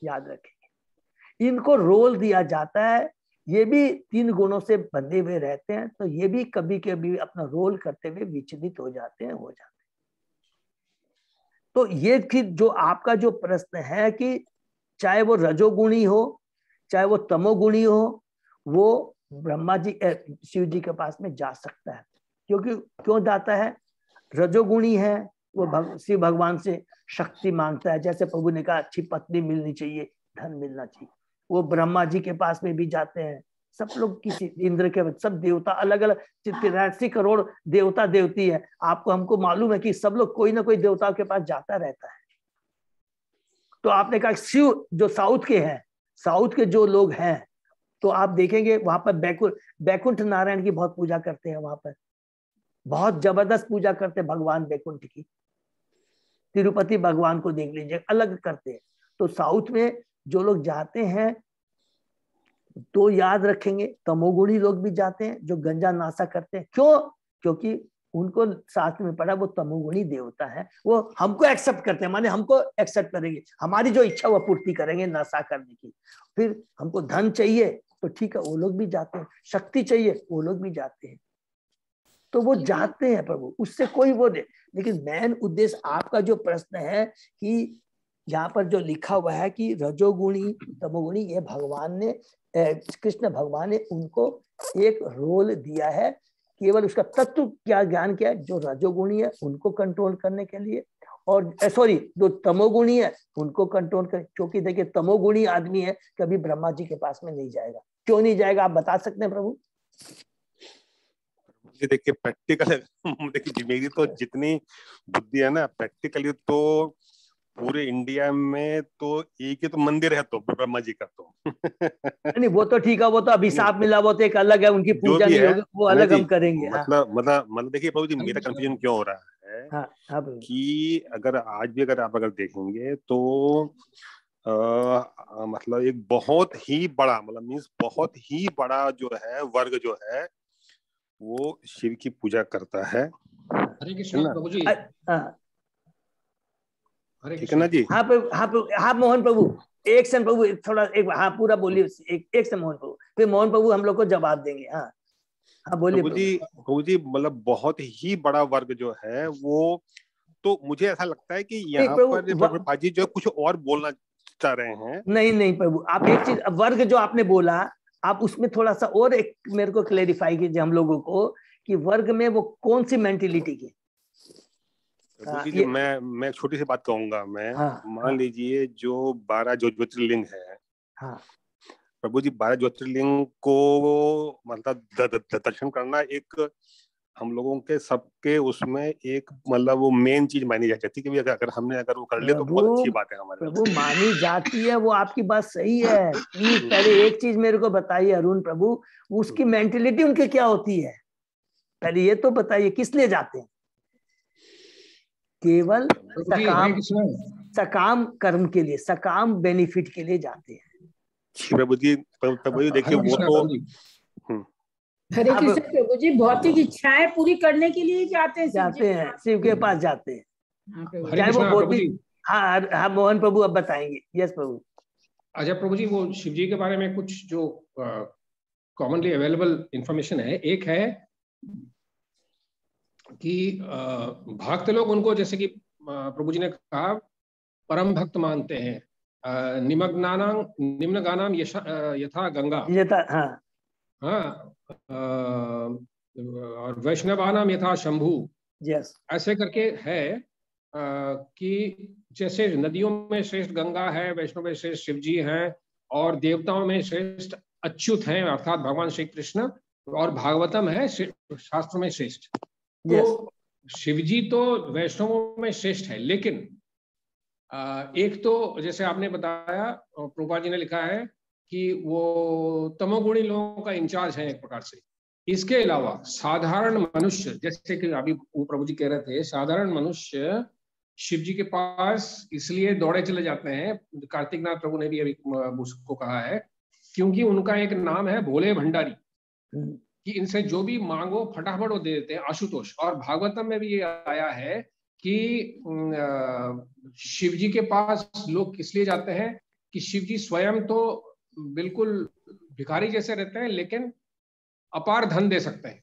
B: याद रखेंगे। इनको रोल दिया जाता है, ये भी 3 गुणों से बंधे हुए रहते हैं, तो ये भी कभी कभी अपना रोल करते हुए विचलित हो जाते हैं। तो ये कि जो आपका जो प्रश्न है कि चाहे वो रजोगुणी हो चाहे वो तमोगुणी हो, वो ब्रह्मा जी शिव जी के पास में जा सकता है। क्योंकि क्यों जाता है? रजोगुणी है वो शिव भगवान से शक्ति मांगता है, जैसे प्रभु ने कहा अच्छी पत्नी मिलनी चाहिए, धन मिलना चाहिए। वो ब्रह्मा जी के पास में भी जाते हैं, सब लोग किसी इंद्र के, सब देवता अलग अलग 83 करोड़ देवता देवती है। आपको हमको मालूम है कि सब लोग कोई ना कोई देवता के पास जाता रहता है। तो आपने कहा शिव जो साउथ के हैं, साउथ के जो लोग हैं तो आप देखेंगे वहां पर बैकुंठ नारायण की बहुत पूजा करते हैं, वहां पर बहुत जबरदस्त पूजा करते हैं भगवान बैकुंठ की। तिरुपति भगवान को देख लीजिए, अलग करते हैं। तो साउथ में जो लोग जाते हैं तो याद रखेंगे, तमोगुणी लोग भी जाते हैं जो गंजा नाशा करते हैं। क्यों? क्योंकि उनको शास्त्र में पढ़ा वो तमोगुणी देवता है, वो हमको एक्सेप्ट करते हैं, माने हमको एक्सेप्ट करेंगे, हमारी जो इच्छा वो पूर्ति करेंगे नशा करने की। फिर हमको धन चाहिए तो ठीक है, वो लोग भी जाते हैं, शक्ति चाहिए वो लोग भी जाते हैं, तो वो जाते हैं प्रभु, उससे कोई वो नहीं। लेकिन मेन उद्देश्य आपका जो प्रश्न है कि यहाँ पर जो लिखा हुआ है कि रजोगुणी तमोगुणी, ये भगवान ने कृष्ण भगवान ने उनको एक रोल दिया है, केवल उसका तत्व क्या ज्ञान क्या है, जो रजोगुणी है उनको कंट्रोल करने के लिए, और सॉरी जो तमोगुणी है उनको कंट्रोल कर। क्योंकि देखिए तमोगुणी आदमी है कभी ब्रह्मा जी के पास में नहीं जाएगा। क्यों नहीं जाएगा आप बता सकते हैं प्रभु?
D: देखिए प्रैक्टिकल देखिए मेरी तो जितनी बुद्धि है ना, प्रैक्टिकली तो पूरे इंडिया में तो एक ही तो मंदिर है तो ब्रह्मा जी का तो
B: नहीं वो तो ठीक है, वो तो अभिशाप मिला, वो तो एक अलग है, उनकी पूजा नहीं होगी, वो अलग हम करेंगे।
D: मतलब देखिए प्रभु जी मेरा कंफ्यूजन क्यों हो रहा है कि अगर आज भी अगर देखेंगे तो मतलब एक बहुत ही बड़ा मतलब मीन्स बहुत ही बड़ा जो है वर्ग जो है वो शिव की पूजा करता है।
F: हरे कृष्ण प्रभु जी।
D: ठीक है ना जी?
B: हाँ मोहन प्रभु, एक सेकंड प्रभु, थोड़ा एक हाँ पूरा बोलिए, एक से मोहन प्रभु, फिर मोहन प्रभु हम लोग को जवाब देंगे। हाँ हाँ बोलिए
D: प्रभु जी मतलब बहुत ही बड़ा वर्ग जो है वो, तो मुझे ऐसा लगता है कि यहाँ पर प्रभुपाद जी जो कुछ और बोलना चाह रहे हैं।
B: नहीं प्रभु, आप एक चीज वर्ग जो आपने बोला, आप उसमें थोड़ा सा और एक मेरे को क्लेरिफाई कीजिए हम लोगों को कि वर्ग में वो कौन सी मेंटेलिटी की।
D: मैं छोटी सी बात कहूंगा मैं। मान लीजिए जो 12 ज्योतिर्लिंग है, प्रभु जी 12 ज्योतिर्लिंग को मतलब दर्शन करना एक हम लोगों के सबके उसमें एक मतलब वो मेन चीज मानी जाती है कि अगर हमने वो कर लिया तो बहुत अच्छी बात है हमारे।
B: प्रभु मानी जाती है, वो आपकी बात सही है। प्लीज पहले एक चीज मेरे को बताइए अरुण प्रभु, उसकी मेंटेलिटी उनकी क्या होती है, पहले ये तो बताइए, किस लिए जाते हैं? केवल सकाम कर्म के लिए, सकाम बेनिफिट के लिए जाते हैं।
D: प्रभु जी देखिए वो तो
G: हरे कृष्ण प्रभु जी, भौतिक इच्छाएं पूरी करने के लिए जाते हैं,
B: शिव के पास जाते हैं, चाहे वो भौतिक। हाँ मोहन प्रभु अब बताएंगे। यस प्रभु।
F: अच्छा प्रभु जी, वो शिव जी के बारे में कुछ जो कॉमनली अवेलेबल इंफॉर्मेशन है, एक है कि भक्त लोग उनको जैसे कि प्रभु जी ने कहा परम भक्त मानते हैं, निम्न गानाम यथा गंगा, हाँ, और वैष्णवानाम यथा शंभु।
B: यस,
F: ऐसे करके है कि जैसे नदियों में श्रेष्ठ गंगा है, वैष्णव में श्रेष्ठ शिव जी हैं, और देवताओं में श्रेष्ठ अच्युत हैं अर्थात भगवान श्री कृष्ण, और भागवतम है शास्त्रों में श्रेष्ठ। तो शिव जी तो वैष्णवों में श्रेष्ठ है, लेकिन एक तो जैसे आपने बताया, प्रभुपाद जी ने लिखा है कि वो तमोगुणी लोगों का इंचार्ज है एक प्रकार से। इसके अलावा साधारण मनुष्य, जैसे कि अभी वो प्रभु जी कह रहे थे, साधारण मनुष्य शिव जी के पास इसलिए दौड़े चले जाते हैं, कार्तिक नाथ प्रभु ने भी अभी उसको कहा है, क्योंकि उनका एक नाम है भोले भंडारी, कि इनसे जो भी मांगो फटाफट वो दे देते हैं, आशुतोष। और भागवतम में भी ये आया है कि शिव जी के पास लोग इसलिए जाते हैं कि शिव जी स्वयं तो बिल्कुल भिखारी जैसे रहते हैं, लेकिन अपार धन दे सकते हैं,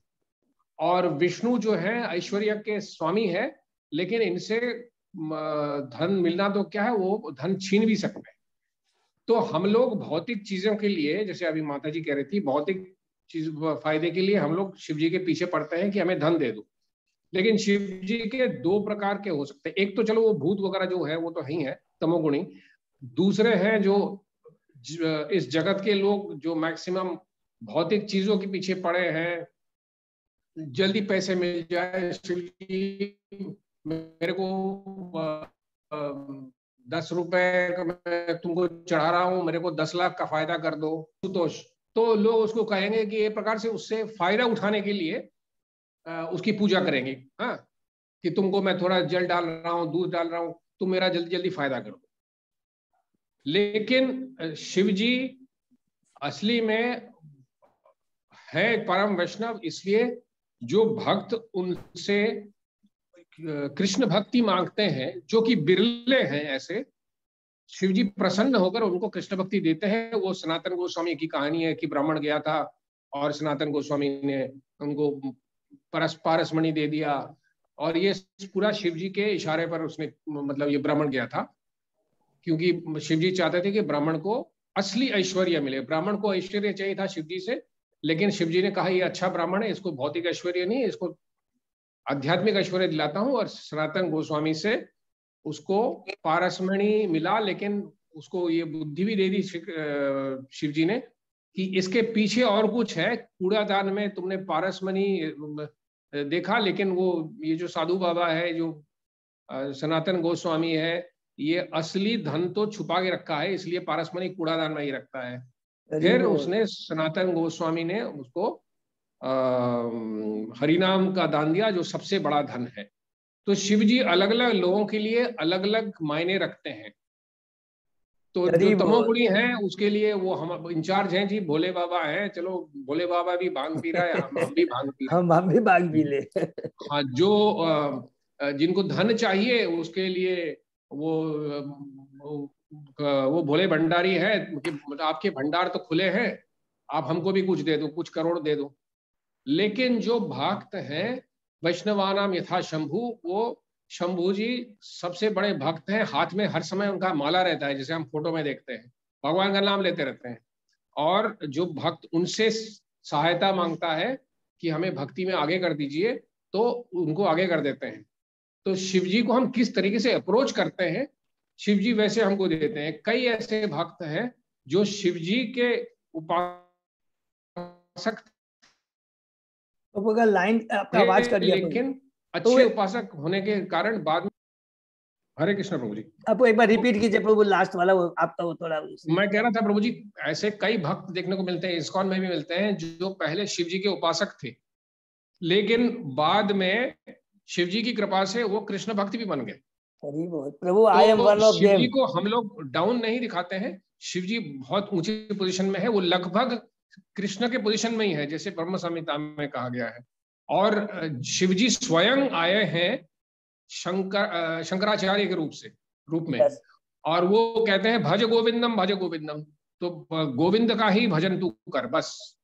F: और विष्णु जो है ऐश्वर्य के स्वामी है, लेकिन इनसे धन मिलना तो क्या है, वो धन छीन भी सकते हैं। तो हम लोग भौतिक चीजों के लिए, जैसे अभी माता जी कह रही थी, भौतिक चीज फायदे के लिए हम लोग शिव जी के पीछे पड़ते हैं कि हमें धन दे दो। लेकिन शिव जी के दो प्रकार के हो सकते हैं, एक तो चलो वो भूत वगैरह जो है वो तो ही है तमोगुणी, दूसरे हैं जो इस जगत के लोग जो मैक्सिमम भौतिक चीजों के पीछे पड़े हैं, जल्दी पैसे मिल जाए, शिव जी मेरे को 10 रुपए का मैं तुमको चढ़ा रहा हूं, मेरे को 10 लाख का फायदा कर दो, संतोष। तो लोग उसको कहेंगे कि एक प्रकार से उससे फायदा उठाने के लिए उसकी पूजा करेंगे। हाँ, कि तुमको मैं थोड़ा जल डाल रहा हूँ, दूध डाल रहा हूँ, तुम मेरा जल्दी जल्दी फायदा करो। लेकिन शिव जी असली में है परम वैष्णव, इसलिए जो भक्त उनसे कृष्ण भक्ति मांगते हैं, जो कि बिरले हैं, ऐसे शिव जी प्रसन्न होकर उनको कृष्ण भक्ति देते हैं। वो सनातन गोस्वामी की कहानी है कि ब्राह्मण गया था और सनातन गोस्वामी ने उनको पारसमणि दे दिया, और ये पूरा शिव जी के इशारे पर उसने, मतलब ये ब्राह्मण गया था क्योंकि शिव जी चाहते थे कि ब्राह्मण को असली ऐश्वर्य मिले। ब्राह्मण को ऐश्वर्य चाहिए था शिव जी से, लेकिन शिव जी ने कहा ये अच्छा ब्राह्मण है, इसको भौतिक ऐश्वर्य नहीं, इसको आध्यात्मिक ऐश्वर्य दिलाता हूँ। और सनातन गोस्वामी से उसको पारसमणि मिला, लेकिन उसको ये बुद्धि भी दे दी शिव जी ने कि इसके पीछे और कुछ है। कूड़ादान में तुमने पारसमणि देखा, लेकिन वो ये जो साधु बाबा है, जो सनातन गोस्वामी है, ये असली धन तो छुपा के रखा है, इसलिए पारसमणि कूड़ादान में ही रखता है। फिर उसने सनातन गोस्वामी ने उसको हरिनाम का दान दिया, जो सबसे बड़ा धन है। तो शिव जी अलग अलग लोगों के लिए अलग अलग मायने रखते हैं। तो जो तमोगुणी है उसके लिए वो हम इंचार्ज हैं जी, भोले बाबा हैं। चलो भोले बाबा भी भांग पी रहा है, हम भी भांग पी रहे हैं,
B: हम भी भांग पी ले।
F: हाँ, जो जिनको धन चाहिए उसके लिए वो भोले भंडारी है कि मतलब आपके भंडार तो खुले हैं, आप हमको भी कुछ दे दो, कुछ करोड़ दे दो। लेकिन जो भक्त हैं वैष्णवानाम यथा शंभु, वो शंभु जी सबसे बड़े भक्त हैं। हाथ में हर समय उनका माला रहता है, जैसे हम फोटो में देखते हैं, भगवान का नाम लेते रहते हैं। और जो भक्त उनसे सहायता मांगता है कि हमें भक्ति में आगे कर दीजिए, तो उनको आगे कर देते हैं। तो शिव जी को हम किस तरीके से अप्रोच करते हैं, शिव जी वैसे हमको देते हैं। कई ऐसे भक्त हैं जो शिव जी के उपासक,
B: लाइन आपका आवाज कर दिया,
F: लेकिन अच्छे उपासक होने के कारण बाद में। हरे कृष्ण प्रभु जी,
B: आप एक बार रिपीट कीजिए प्रभु, लास्ट वाला वो आपका वो थोड़ा।
F: मैं कह रहा था प्रभु जी, ऐसे कई भक्त देखने को मिलते हैं, इस्कॉन में भी मिलते हैं, जो पहले शिव जी के उपासक थे, लेकिन बाद में शिव जी की कृपा से वो कृष्ण भक्त भी बन गए।
B: प्रभु I am one of them.
F: Shiv ji को हम लोग डाउन नहीं दिखाते हैं, शिव जी बहुत ऊंची पोजीशन में है, वो लगभग कृष्ण के पोजीशन में ही है, जैसे ब्रह्म संहिता में कहा गया है। और शिव जी स्वयं आए हैं शंकराचार्य के रूप में, और वो कहते हैं भज गोविंदम भज गोविंदम, तो गोविंद का ही भजन तू कर बस।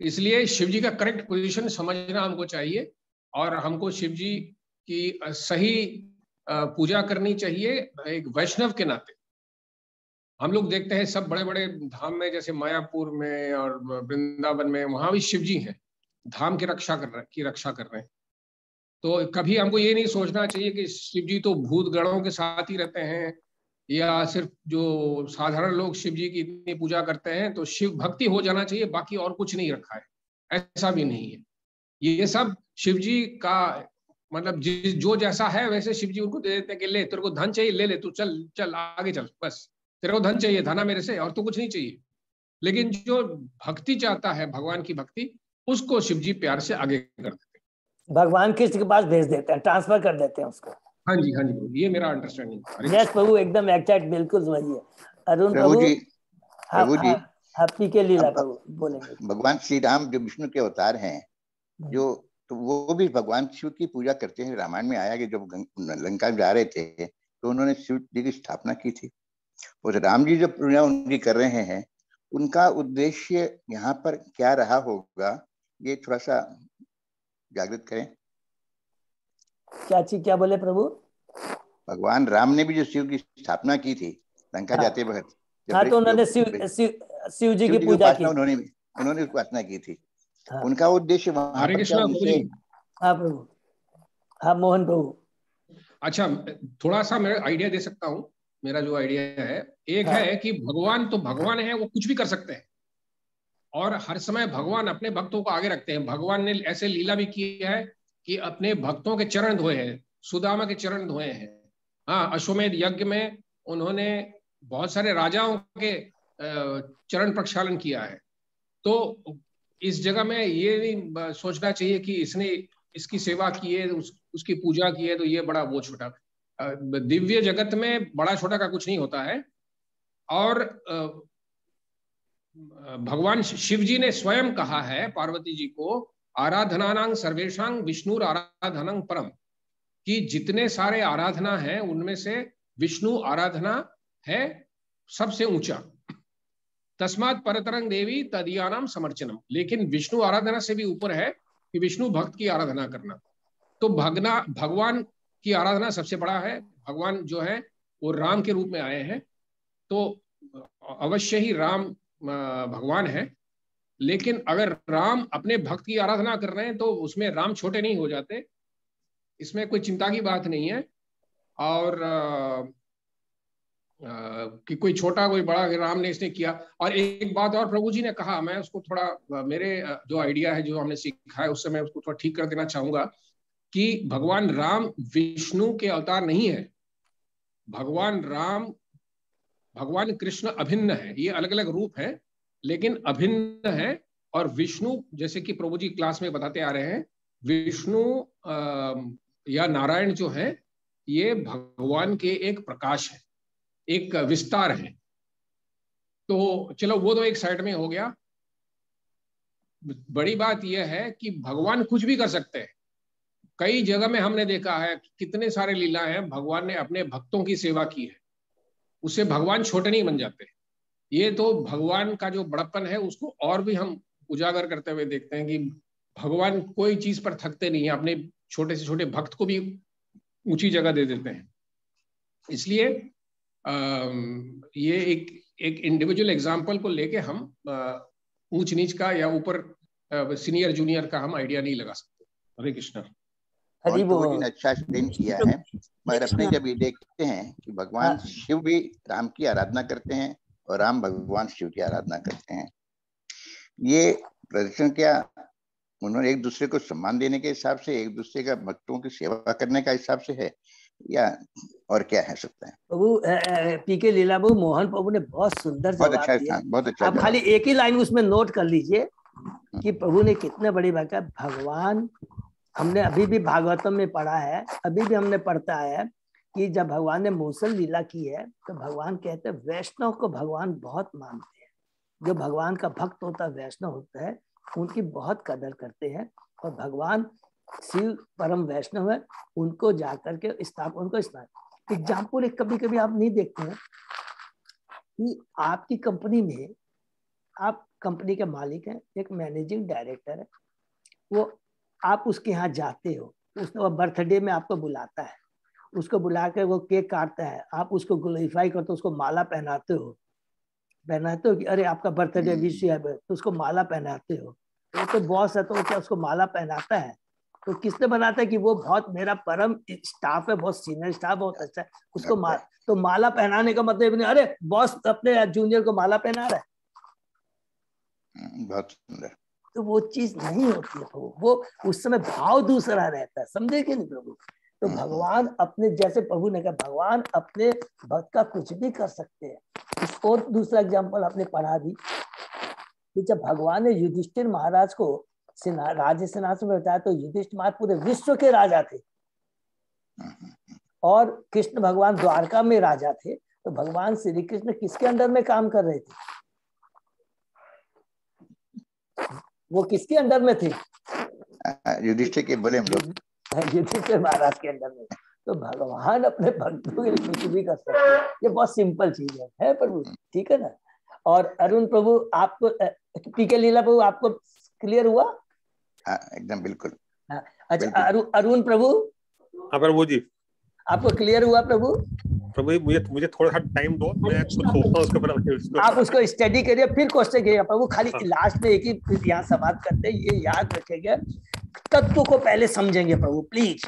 F: इसलिए शिव जी का करेक्ट पोजीशन समझना हमको चाहिए, और हमको शिव जी की सही पूजा करनी चाहिए एक वैष्णव के नाते। हम लोग देखते हैं सब बड़े बड़े धाम में, जैसे मायापुर में और वृंदावन में, वहां भी शिव जी हैं, धाम की रक्षा कर रहे हैं। तो कभी हमको ये नहीं सोचना चाहिए कि शिव जी तो भूत गणों के साथ ही रहते हैं, या सिर्फ जो साधारण लोग शिव जी की इतनी पूजा करते हैं तो शिव भक्ति हो जाना चाहिए, बाकी और कुछ नहीं रखा है, ऐसा भी नहीं है। ये सब शिव जी का मतलब जो जैसा है वैसे शिव जी उनको दे देते हैं कि ले, तेरे को धन चाहिए, ले ले, तू चल चल आगे चल, बस तेरे को धन चाहिए, धना मेरे से, और तो कुछ नहीं चाहिए। लेकिन जो भक्ति चाहता है, भगवान की भक्ति, उसको शिव जी प्यार से आगे कर देते हैं,
B: भगवान कृष्ण के पास भेज देते हैं, ट्रांसफर कर देते हैं उसको।
F: हाँ जी, हाँ जी, ये मेरा अंडरस्टैंडिंग।
B: यस प्रभु, एकदम एग्जैक्ट, बिल्कुल वही है। अरुण प्रभु जी, आपकी के लीला प्रभु बोलेंगे।
H: भगवान श्री राम जो विष्णु के अवतार हैं, जो तो वो भी भगवान शिव की पूजा करते हैं। रामायण में आया कि जब लंका जा रहे थे तो उन्होंने शिव जी की स्थापना की थी, और राम जी जो पूजा उनकी कर रहे हैं, उनका उद्देश्य यहाँ पर क्या रहा होगा, ये थोड़ा सा जागृत करें।
B: क्या बोले प्रभु?
H: भगवान राम ने भी जो शिव की स्थापना की थी लंका जाते वक्त,
B: तो उन्होंने शिव जी की पूजा की,
H: उन्होंने उपासना की थी। उनका उद्देश्य वहां पर क्या उनसे।
B: हाँ प्रभु, हाँ मोहन प्रभु।
F: अच्छा, थोड़ा सा मैं आइडिया दे सकता हूँ। मेरा जो आइडिया है, एक है कि भगवान तो भगवान है, वो कुछ भी कर सकते हैं, और हर समय भगवान अपने भक्तों को आगे रखते हैं। भगवान ने ऐसे लीला भी की है कि अपने भक्तों के चरण धोए हैं, सुदामा के चरण धोए हैं। हाँ, अश्वमेध यज्ञ में उन्होंने बहुत सारे राजाओं के चरण प्रक्षालन किया है। तो इस जगह में ये नहीं सोचना चाहिए कि इसने इसकी सेवा की है, उसकी पूजा की है तो ये बड़ा वो छोटा। दिव्य जगत में बड़ा छोटा का कुछ नहीं होता है। और भगवान शिव जी ने स्वयं कहा है पार्वती जी को, आराधनानां सर्वेषां विष्णुर आराधनां परम, कि जितने सारे आराधना है उनमें से विष्णु आराधना है सबसे ऊंचा। तस्मात् परतरं देवी तदीयानां समर्चनम, लेकिन विष्णु आराधना से भी ऊपर है कि विष्णु भक्त की आराधना करना। तो भगवान की आराधना सबसे बड़ा है। भगवान जो है वो राम के रूप में आए हैं, तो अवश्य ही राम भगवान है। लेकिन अगर राम अपने भक्त की आराधना कर रहे हैं तो उसमें राम छोटे नहीं हो जाते, इसमें कोई चिंता की बात नहीं है। और कि कोई छोटा कोई बड़ा राम ने इसने किया। और एक बात और प्रभु जी ने कहा, मैं उसको थोड़ा मेरे जो आइडिया है जो हमने सीखा है उससे मैं उसको थोड़ा ठीक कर देना चाहूंगा, कि भगवान राम विष्णु के अवतार नहीं है। भगवान राम भगवान कृष्ण अभिन्न है, ये अलग अलग रूप है लेकिन अभिन्न है। और विष्णु, जैसे कि प्रभु जी क्लास में बताते आ रहे हैं, विष्णु या नारायण जो है ये भगवान के एक प्रकाश है, एक विस्तार है। तो चलो वो तो एक साइड में हो गया। बड़ी बात यह है कि भगवान कुछ भी कर सकते हैं। कई जगह में हमने देखा है कितने सारे लीला हैं, भगवान ने अपने भक्तों की सेवा की है, उससे भगवान छोटे नहीं बन जाते। ये तो भगवान का जो बड़प्पन है उसको और भी हम उजागर करते हुए देखते हैं कि भगवान कोई चीज पर थकते नहीं है, अपने छोटे से छोटे भक्त को भी ऊंची जगह दे देते हैं। इसलिए ये एक इंडिविजुअल एग्जाम्पल को लेके हम ऊंच नीच का या ऊपर सीनियर जूनियर का हम आइडिया नहीं लगा सकते। हरे कृष्ण।
H: प्रभु जी ने अच्छा एक्सप्लेन किया है। मगर अपने जब ये देखते हैं कि भगवान शिव भी राम की आराधना करते हैं और राम भगवान शिव की आराधना करते हैं, ये प्रदर्शन क्या उन्होंने एक दूसरे को सम्मान देने के हिसाब से, एक दूसरे का भक्तों की सेवा करने का हिसाब से है, या और क्या है सकता है?
B: प्रभु पीके लीला प्रभु मोहन प्रभु ने बहुत सुंदर जवाब दिया।
H: बहुत अच्छा।
B: आप खाली एक ही लाइन उसमें नोट कर लीजिए कि प्रभु ने कितने बड़ी बात है। भगवान, हमने अभी भी भागवतम में पढ़ा है, अभी भी हमने पढ़ता है कि जब भगवान ने मूसल लीला की है तो भगवान कहते हैं वैष्णव को भगवान बहुत मानते हैं। जो भगवान का भक्त होता है, वैष्णव होता है, उनकी बहुत कदर करते हैं। और भगवान शिव परम वैष्णव है, उनको जाकर के उनको स्नान। एग्जाम्पल एक कभी कभी आप नहीं देखते हैं कि आपकी कंपनी में, आप कंपनी के मालिक हैं, एक मैनेजिंग डायरेक्टर है, वो आप उसके यहाँ जाते हो, उसको बर्थडे में आपको बुलाता है, उसको बुला के वो केक काटता है, आप उसको ग्लोरीफाई करते हो, उसको माला पहनाते हो कि अरे आपका बर्थडे विश है, तो उसको माला पहनाते हो। वो तो बॉस है तो क्या उसको माला पहनाता है? तो किसने बनाता है कि वो बहुत मेरा परम स्टाफ है, बहुत सीनियर स्टाफ, बहुत अच्छा है, उसको तो माला पहनाने का मतलब नहीं अरे बॉस अपने जूनियर को माला पहना रहा है।
H: बहुत सुंदर।
B: तो वो चीज नहीं होती है प्रभु, वो उस समय भाव दूसरा रहता है, समझे कि नहीं प्रभु? तो भगवान अपने, जैसे प्रभु ने कहा, भगवान अपने भक्त का कुछ भी कर सकते हैं। और दूसरा एग्जाम्पल आपने पढ़ा भी कि जब भगवान ने युधिष्ठिर महाराज को राज्य सिंहासन में बताया तो युधिष्ठिर महाराज पूरे विश्व के राजा थे और कृष्ण भगवान द्वारका में राजा थे। तो भगवान श्री कृष्ण किसके अंडर में काम कर रहे थे? वो किसके अंडर में थे?
H: युधिष्ठिर के बोले हम लोग,
B: युधिष्ठिर महाराज के अंडर में। तो भगवान अपने भक्तों के लिए कुछ भी कर सकते हैं। ये बहुत सिंपल चीज है प्रभु, ठीक है ना? और अरुण प्रभु, आपको पीके लीला प्रभु आपको क्लियर हुआ?
H: एकदम बिल्कुल।
B: अच्छा अरुण प्रभु।
D: हाँ प्रभु जी,
B: आपको क्लियर हुआ प्रभु?
D: प्रभु मुझे थोड़ा सा टाइम दो, मैं सोचता हूँ उसके ऊपर।
B: आप उसको स्टडी करिए, फिर क्वेश्चन करिएगा प्रभु। खाली लास्ट में एक ही यहाँ समाप्त करते, ये याद रखेंगे, तत्व को पहले समझेंगे प्रभु प्लीज।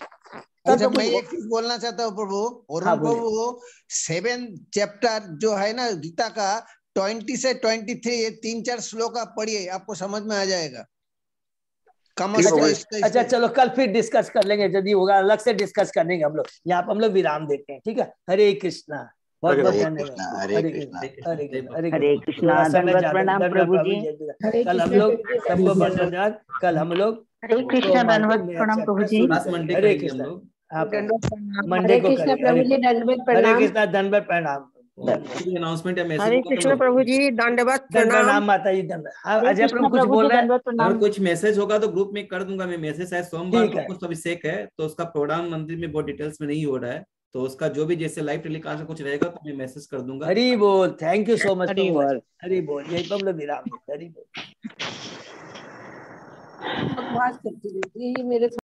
C: अच्छा, मैं एक चीज बोलना चाहता हूँ प्रभु। और प्रभु 7 चैप्टर जो है ना गीता का, 20 से 23 ये 3-4 श्लोक आप पढ़िए, आपको समझ में आ जाएगा।
B: अच्छा चलो कल फिर डिस्कस कर लेंगे, यदि होगा अलग से डिस्कस कर लेंगे हम लोग। यहाँ पर हम लोग विराम देते हैं, ठीक है? हरे कृष्णा। बहुत बहुत
H: हरे
B: धन्यवाद।
H: कृष्णा, हरे कृष्णा।
B: हरे कृष्णा, हरे
I: हरे
B: कृष्णा।
I: कृष्णा।
B: थोड़ा समय
I: दंडवत
B: ज्यादा,
I: प्रणाम
B: धन्यवाद
I: प्रभु
B: प्रभु
I: जी।
B: जी।
G: हरे
B: कल हम
G: कृष्णा
B: लोग
G: प्रभु जी,
B: सबको बहुत
G: धन्यवाद।
B: धन्यवाद। कल हम लोग
I: हरे कृष्णा।
B: सोमवार को
I: दंडवत
B: नया
I: प्रणाम प्रभु
B: चैप्टर
I: जी।
B: शुरू
E: लास्ट
B: करेंगे।
E: मंडे
B: हरे
E: करेंगे हम
B: कृष्णा।
E: लोग।
B: हाँ
G: दंडवत प्रणाम।
B: मंडे
G: हरे
B: को
G: कृष्णा
B: करेंगे।
G: प्रभु जी, दंडवत
B: हरे
G: प्रणाम।
B: कृष्णा, दंडवत प्रणाम।
E: कोई अनाउंसमेंट या मैसेज
J: हरे
E: होगा तो
J: कृष्ण प्रभु जी, दंडवत
B: दंड
J: प्रणाम।
B: प्रणाम माता जी, दंड। हाँ,
I: हरे
B: अजय
I: कृष्णा
B: प्रभु कुछ
I: प्रभु
B: बोल
I: जी।
B: रहे हैं?
I: दंडवत
E: अगर
I: प्रणाम।
E: कुछ मैसेज होगा तो ग्रुप में कर दूंगा मैं मैसेज। शायद सोमवार
B: ठीक
E: को
B: है।
E: कुछ अभिषेक है तो उसका प्रोग्राम मंदिर में बहुत डिटेल्स में नहीं हो रहा है, तो उसका जो भी जैसे लाइव टेलीकास्ट कुछ रहेगा तो मैं मैसेज कर दूंगा।
B: हरी बोल। Thank you so much
I: Hari
B: प्रभु।
I: बोल।
B: हरी बोल। यही तो हम लोग विराम देते। हरी बोल।
G: बकवास करती रहती है ये मेरे